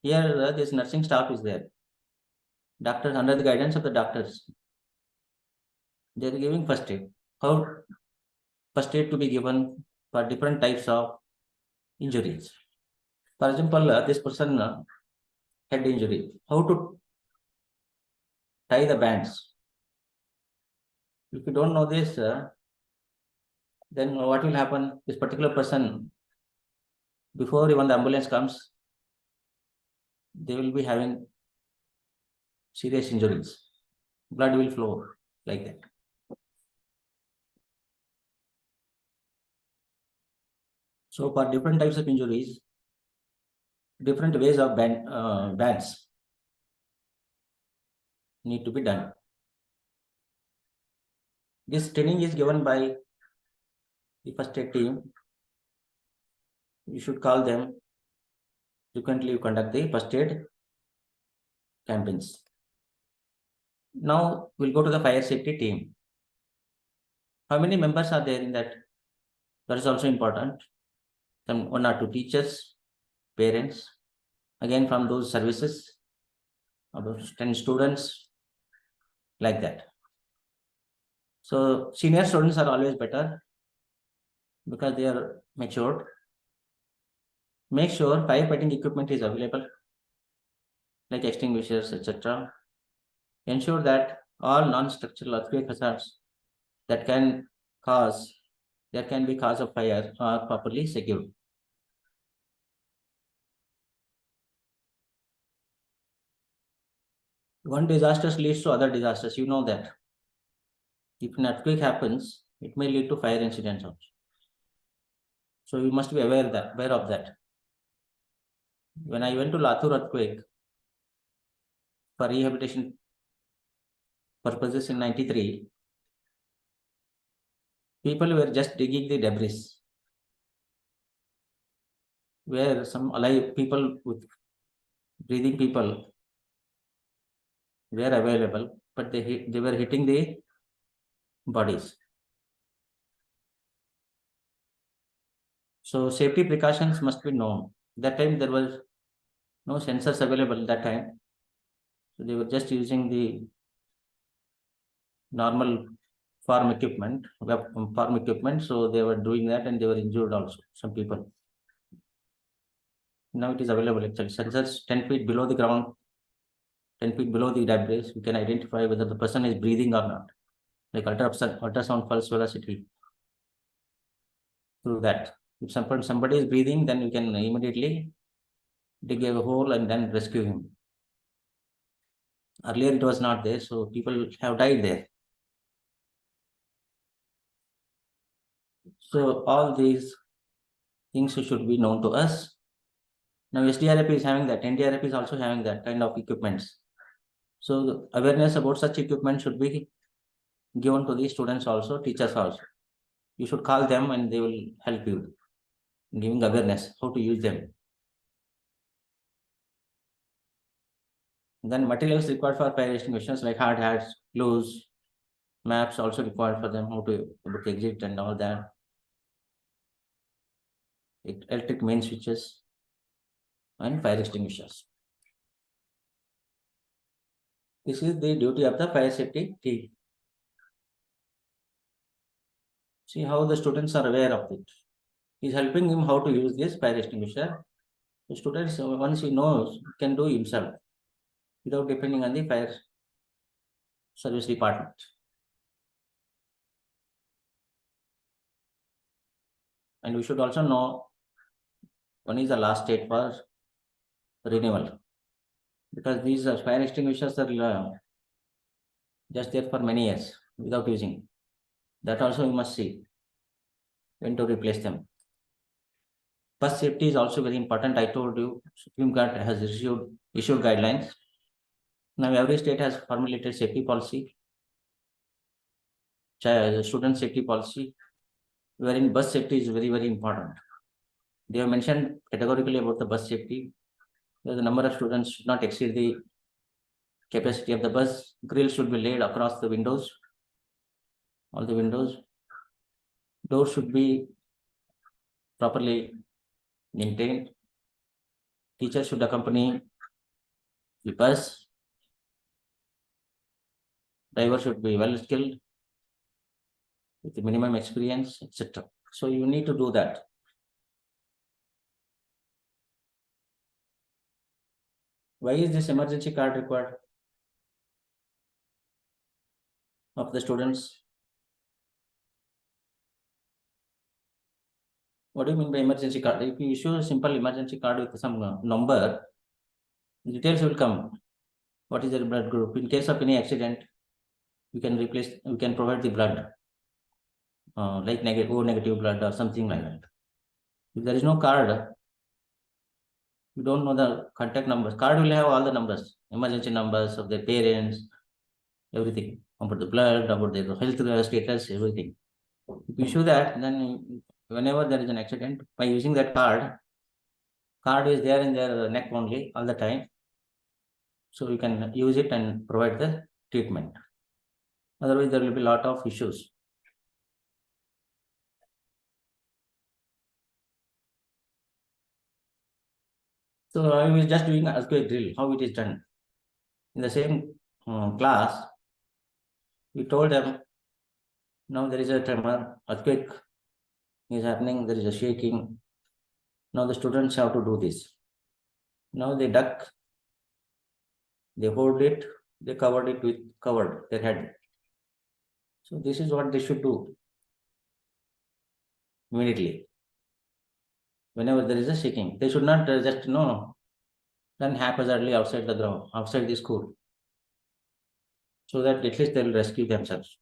Here, this nursing staff is there. Doctors, under the guidance of the doctors, they are giving first aid. How first aid to be given for different types of injuries. For example, this person head injury. How to tie the bands? If you don't know this, then what will happen? This particular person, before even the ambulance comes, they will be having serious injuries. Blood will flow like that. So for different types of injuries, different ways of bands need to be done. This training is given by the first aid team. You should call them frequently you conduct the first aid campaigns. Now we'll go to the fire safety team. How many members are there in that? That is also important. Some 1 or 2 teachers, parents, again from those services, about 10 students, like that. So senior students are always better because they are matured. Make sure firefighting equipment is available, like extinguishers, etc. Ensure that all non-structural earthquake hazards that can be cause of fire are properly secured. One disaster leads to other disasters. You know that. If an earthquake happens, it may lead to fire incidents also. So you must be aware of that. When I went to Latur earthquake for rehabilitation purposes in 93, people were just digging the debris, where some alive people with breathing people were available, but they were hitting the bodies. So safety precautions must be known. That time there was no sensors available that time. So they were just using the normal farm equipment. So they were doing that and they were injured also, some people. Now it is available actually. Sensors 10 feet below the ground, 10 feet below the debris, we can identify whether the person is breathing or not. Like ultrasound pulse velocity. Through that. If somebody is breathing, then you can immediately dig a hole and then rescue him. Earlier it was not there, so people have died there. So all these things should be known to us. Now SDRF is having that, NDRF is also having that kind of equipments. So awareness about such equipment should be given to the students also, teachers also. You should call them and they will help you in giving awareness how to use them. Then materials required for fire extinguishers like hard hats, gloves, maps also required for them, how to exit and all that. Electric main switches and fire extinguishers. This is the duty of the fire safety team. See how the students are aware of it. He's helping him how to use this fire extinguisher. The students, once he knows, can do himself without depending on the fire service department. And we should also know when is the last date for renewal, because these fire extinguishers are just there for many years without using. That also we must see when to replace them. First safety is also very important. I told you, Supreme Court has issued guidelines. Now every state has formulated safety policy, student safety policy, wherein bus safety is very, very important. They have mentioned categorically about the bus safety. The number of students should not exceed the capacity of the bus. Grills should be laid across the windows, all the windows. Doors should be properly maintained. Teachers should accompany the bus. Driver should be well skilled with the minimum experience, etc. So you need to do that. Why is this emergency card required of the students? What do you mean by emergency card? If you issue a simple emergency card with some number, details will come. What is their blood group? In case of any accident, we can provide the blood, like O negative blood or something like that. If there is no card, you don't know the contact numbers. Card will have all the numbers, emergency numbers of their parents, everything about the blood, about their health status, everything. If you issue that, then whenever there is an accident, by using that card, card is there in their neck only all the time. So you can use it and provide the treatment. Otherwise, there will be a lot of issues. So I was just doing an earthquake drill, how it is done. In the same class, we told them, now there is a tremor, earthquake is happening, there is a shaking. Now the students have to do this. Now they duck, they hold it, they covered their head. So this is what they should do immediately. Whenever there is a shaking, they should not just run haphazardly outside the ground, outside the school, so that at least they will rescue themselves.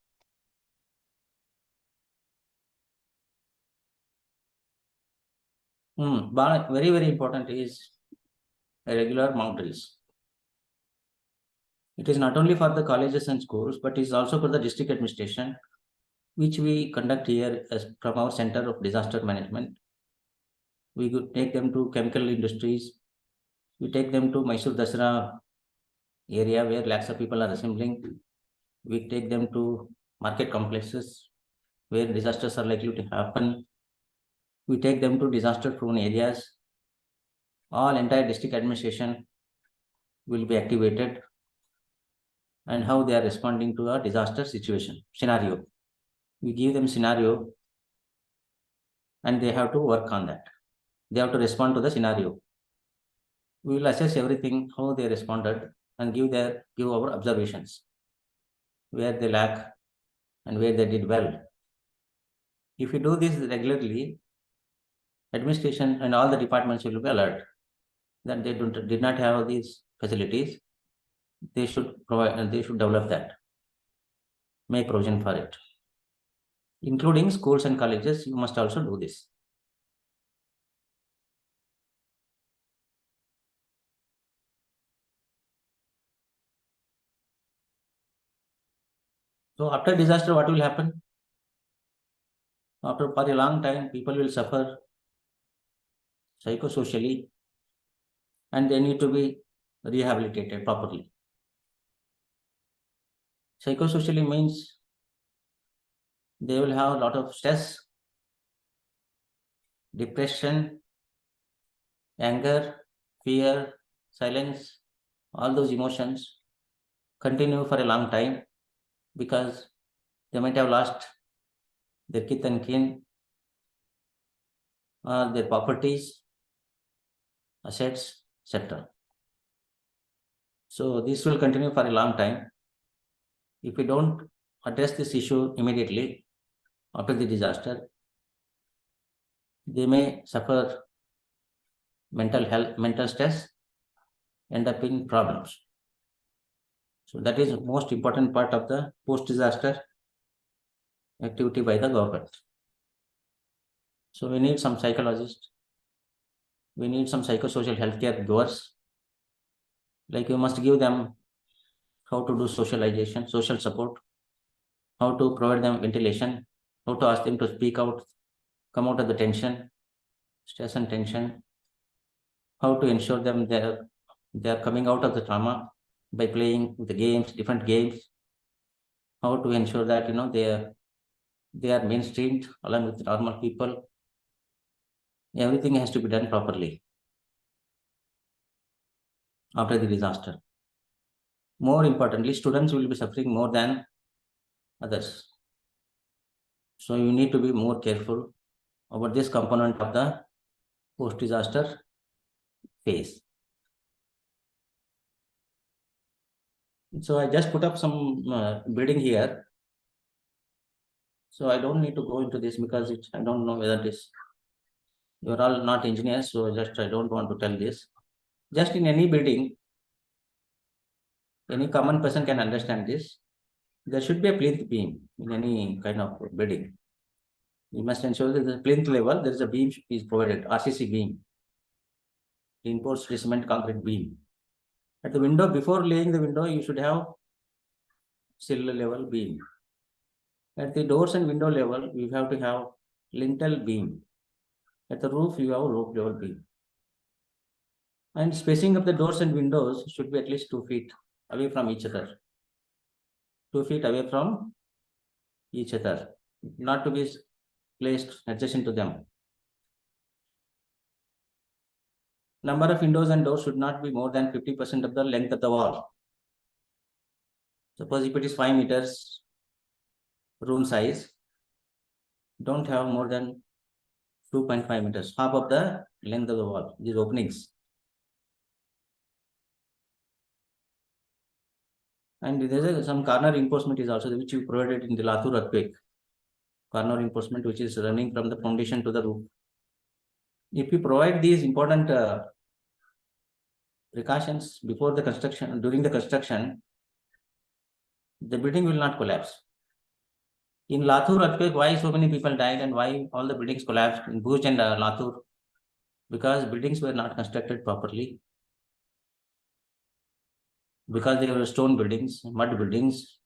Very, very important is a regular mock drills. It is not only for the colleges and schools, but is also for the district administration, which we conduct here as from our Center of Disaster Management. We could take them to chemical industries. We take them to Mysore Dasara area where lakhs of people are assembling. We take them to market complexes where disasters are likely to happen. We take them to disaster-prone areas. All entire district administration will be activated, and how they are responding to a disaster situation scenario. We give them scenario, and they have to work on that. They have to respond to the scenario. We will assess everything, how they responded, and give our observations, where they lack and where they did well. If you do this regularly, administration and all the departments will be alert that they did not have these facilities. They should provide, and they should develop that, make provision for it. Including schools and colleges, you must also do this. So after disaster, what will happen? For a long time, people will suffer psychosocially, and they need to be rehabilitated properly. Psychosocially means they will have a lot of stress, depression, anger, fear, silence, all those emotions continue for a long time because they might have lost their kith and kin, or their properties, assets, etc. So this will continue for a long time. If we don't address this issue immediately after the disaster, they may suffer mental stress, end up in problems. So that is the most important part of the post-disaster activity by the government. So we need some psychologists, we need some psychosocial healthcare givers. Like you must give them how to do socialization, social support, how to provide them ventilation, how to ask them to speak out, come out of the tension, stress and tension, how to ensure them they are coming out of the trauma by playing the games, different games, how to ensure that they are mainstreamed along with normal people. Everything has to be done properly after the disaster. More importantly, students will be suffering more than others. So you need to be more careful about this component of the post-disaster phase. So I just put up some building here. So I don't need to go into this because I don't know whether this, you're all not engineers, so I don't want to tell this. Just in any building, any common person can understand this. There should be a plinth beam in any kind of building. You must ensure that the plinth level, there is a beam is provided, RCC beam, reinforced cement concrete beam. At the window, before laying the window, you should have sill level beam. At the doors and window level, you have to have lintel beam. At the roof, you have roof level beam. And spacing of the doors and windows should be at least 2 feet away from each other. 2 feet away from each other, not to be placed adjacent to them. Number of windows and doors should not be more than 50% of the length of the wall. Suppose if it is 5 meters room size, don't have more than 2.5 meters, half of the length of the wall, these openings. And there is some corner reinforcement is also which you provided in the Latur earthquake. Corner reinforcement which is running from the foundation to the roof. If you provide these important precautions before the construction, during the construction, the building will not collapse. In Latur earthquake, why so many people died and why all the buildings collapsed in Bhuj and Latur? Because buildings were not constructed properly. Because they were stone buildings, mud buildings.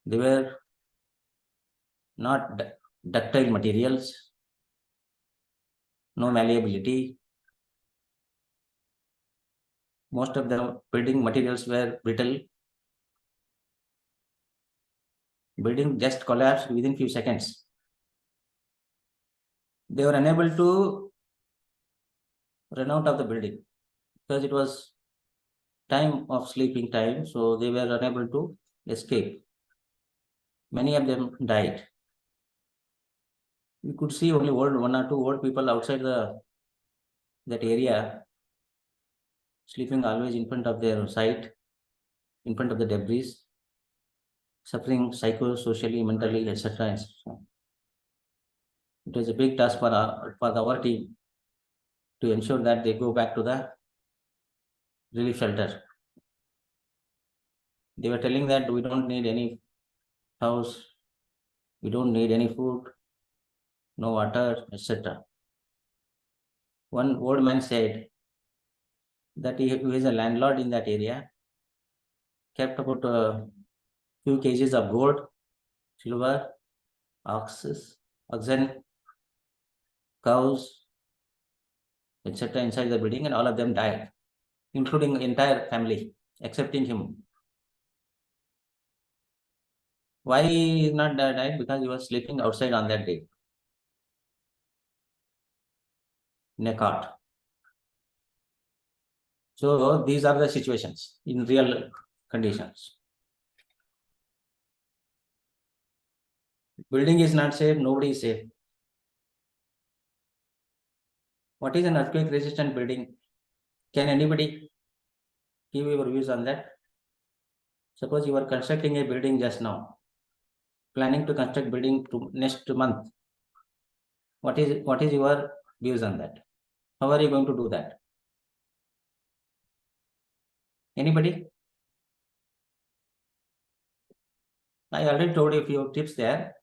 They were not ductile materials, no malleability. Most of the building materials were brittle. Building just collapsed within few seconds. They were unable to run out of the building because it was time of sleeping time, so they were unable to escape. Many of them died. You could see only one or two old people outside that area, sleeping always in front of their site, in front of the debris, suffering psychosocially, mentally, etc. It was a big task for our team to ensure that they go back to the relief shelter. They were telling that we don't need any house, we don't need any food, no water, etc. One old man said that he who is a landlord in that area kept about a few kgs of gold, silver, oxen, cows, etc. inside the building, and all of them died, including entire family, excepting him. Why he not died? Because he was sleeping outside on that day in a cot. So these are the situations in real conditions. Building is not safe, nobody is safe. What is an earthquake resistant building? Can anybody give your views on that? Suppose you are constructing a building just now, planning to construct building to next month. What is your views on that? How are you going to do that? Anybody? I already told you a few tips there.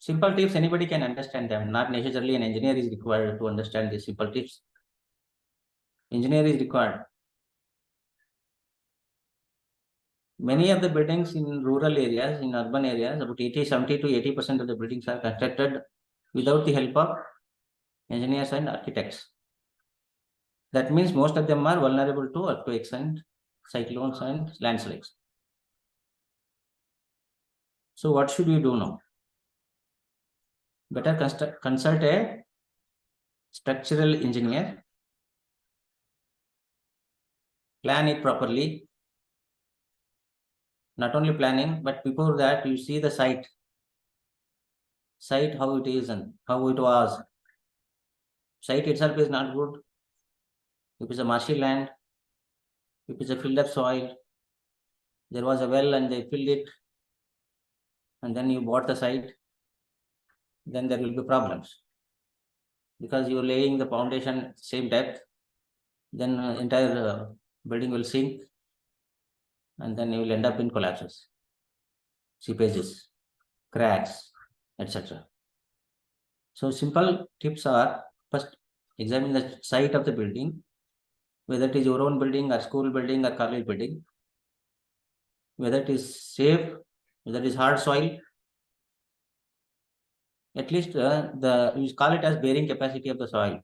Simple tips, anybody can understand them. Not necessarily an engineer is required to understand these simple tips. Engineer is required. Many of the buildings in rural areas, in urban areas, about 70 to 80% of the buildings are constructed without the help of engineers and architects. That means most of them are vulnerable to earthquakes and cyclones and landslides. So what should we do now? Better consult a structural engineer, plan it properly. Not only planning, but before that you see the site how it is and how it was. Site itself is not good. If it's a marshy land, if it's a filled up soil, there was a well and they filled it, and then you bought the site, then there will be problems. Because you are laying the foundation same depth, then entire building will sink, and then you will end up in collapses, seepages, cracks, etc. So simple tips are, first examine the site of the building, whether it is your own building or school building or college building, whether it is safe, whether it is hard soil, at least we call it as bearing capacity of the soil.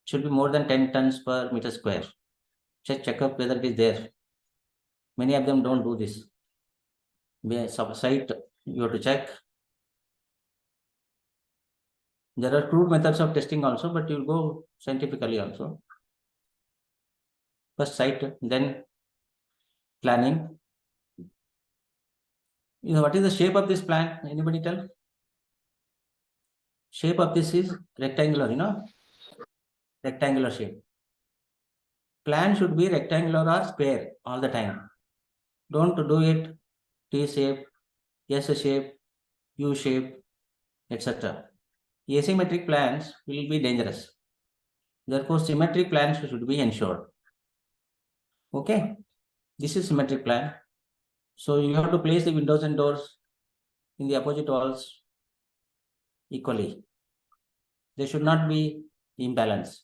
Should be more than 10 tons per meter square. Check up whether it is there. Many of them don't do this. Site, you have to check. There are crude methods of testing also, but you'll go scientifically also. First site, then planning. What is the shape of this plan? Anybody tell? Shape of this is rectangular, rectangular shape. Plan should be rectangular or square all the time. Don't do it T shape, S shape, U shape, etc. Asymmetric plans will be dangerous. Therefore, symmetric plans should be ensured. Okay, this is symmetric plan. So you have to place the windows and doors in the opposite walls equally. They should not be imbalanced,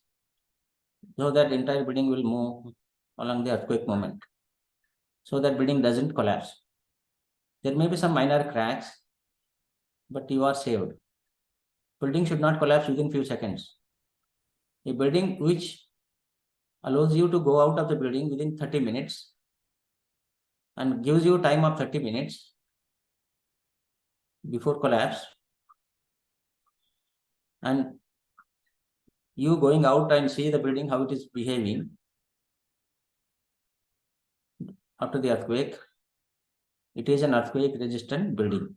so that entire building will move along the earthquake moment, so that building doesn't collapse. There may be some minor cracks, but you are saved. Building should not collapse within few seconds. A building which allows you to go out of the building within 30 minutes and gives you time of 30 minutes before collapse, and you going out and see the building, how it is behaving after the earthquake, it is an earthquake resistant building.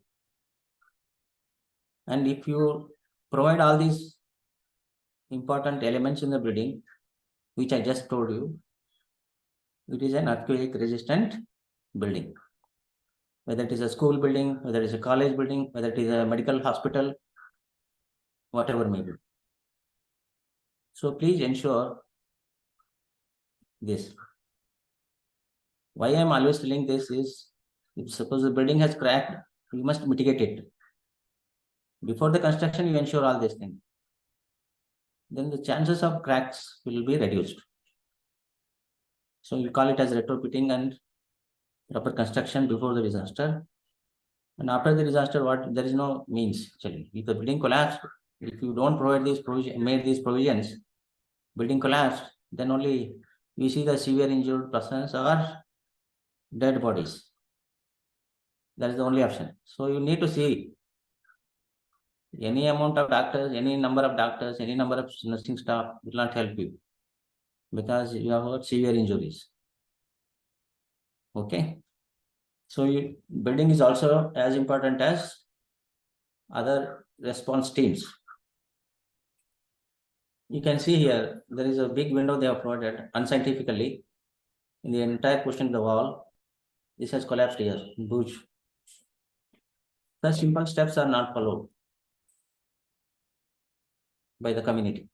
And if you provide all these important elements in the building, which I just told you, it is an earthquake resistant building. Whether it is a school building, whether it is a college building, whether it is a medical hospital, whatever may be. So please ensure this. Why I am always telling this is, if suppose the building has cracked, you must mitigate it. Before the construction, you ensure all these things. Then the chances of cracks will be reduced. So you call it as retrofitting and proper construction before the disaster. And after the disaster, what there is no means actually. If the building collapsed, if you don't provide these provisions, building collapsed, then only we see the severe injured persons or dead bodies. That is the only option. So you need to see any amount of doctors, any number of doctors, any number of nursing staff will not help you, because you have got severe injuries. Okay. So building is also as important as other response teams. You can see here, there is a big window they have provided unscientifically in the entire portion of the wall. This has collapsed here, huge. Such simple steps are not followed by the community.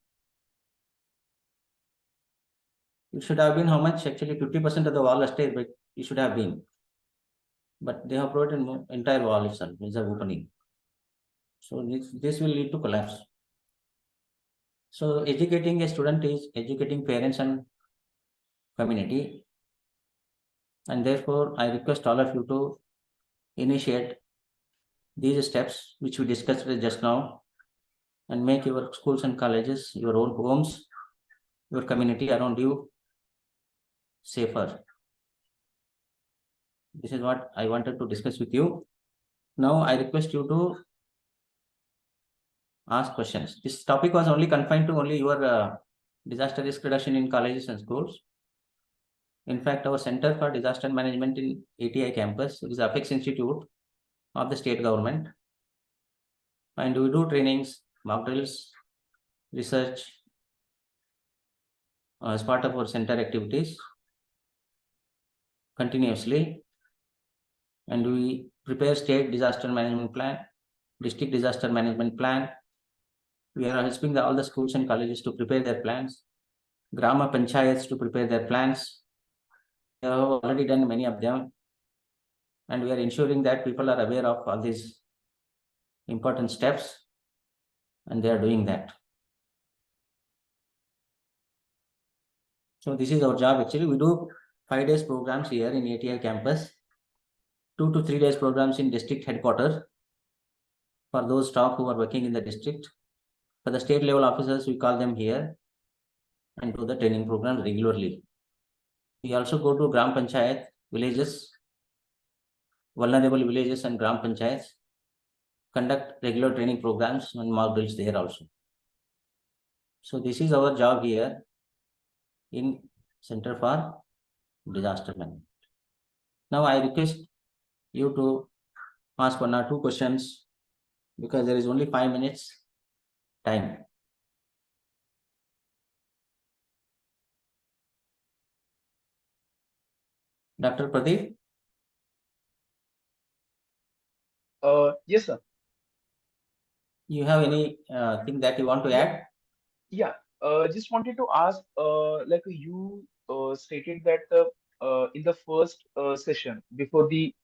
It should have been how much? Actually, 50% of the wall stayed, but it should have been. But they have provided entire wall itself is an opening. So this will lead to collapse. So educating a student is educating parents and community. And therefore, I request all of you to initiate these steps which we discussed just now, and make your schools and colleges, your own homes, your community around you safer. This is what I wanted to discuss with you. Now I request you to ask questions. This topic was only confined to only your disaster risk reduction in colleges and schools. In fact, our Center for Disaster Management in ATI campus is Apex Institute of the state government. And we do trainings, mock drills, research as part of our center activities continuously. And we prepare state disaster management plan, district disaster management plan. We are helping all the schools and colleges to prepare their plans, Grama Panchayats to prepare their plans. We have already done many of them. And we are ensuring that people are aware of all these important steps, and they are doing that. So this is our job actually. We do 5 days programs here in ATI campus, 2 to 3 days programs in district headquarters, for those staff who are working in the district. For the state level officers, we call them here and do the training program regularly. We also go to Gram Panchayat, villages, vulnerable villages and Gram Panchayats, conduct regular training programs and mock drills there also. So this is our job here in Center for Disaster Management. Now I request you to ask 1 or 2 questions because there is only 5 minutes time. Dr. Pradeep, Yes, sir. you have any thing that you want to add? Yeah, just wanted to ask, like you stated that in the first session before the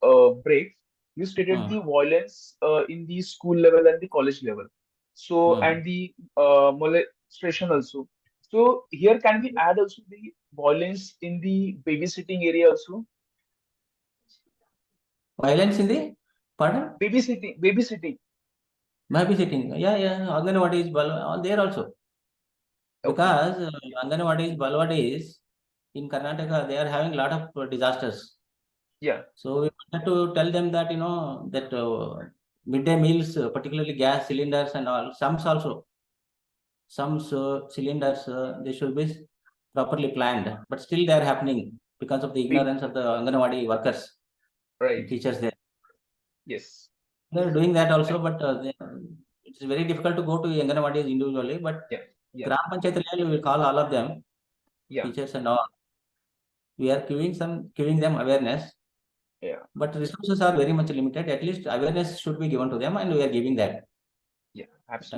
break, you stated the violence in the school level and the college level. So, and the molestation also. So here can we add also the violence in the babysitting area also? Violence in the, pardon? Babysitting. Babysitting. Yeah. Anganwadi is all there also. Because Anganwadi Balwadis in Karnataka, they are having a lot of disasters. Yeah. So we wanted to tell them that, that midday meals, particularly gas cylinders and all, some cylinders, they should be properly planned, but still they are happening because of the ignorance of the Anganwadi workers, Right. teachers there. Yes. They are doing that also, but it's very difficult to go to Anganwadis individually, but Yeah. Gram Panchayat level, we will call all of them, Yeah. teachers and all. We are giving them awareness. Yeah. But resources are very much limited. At least awareness should be given to them, and we are giving that. Yeah. Absolutely.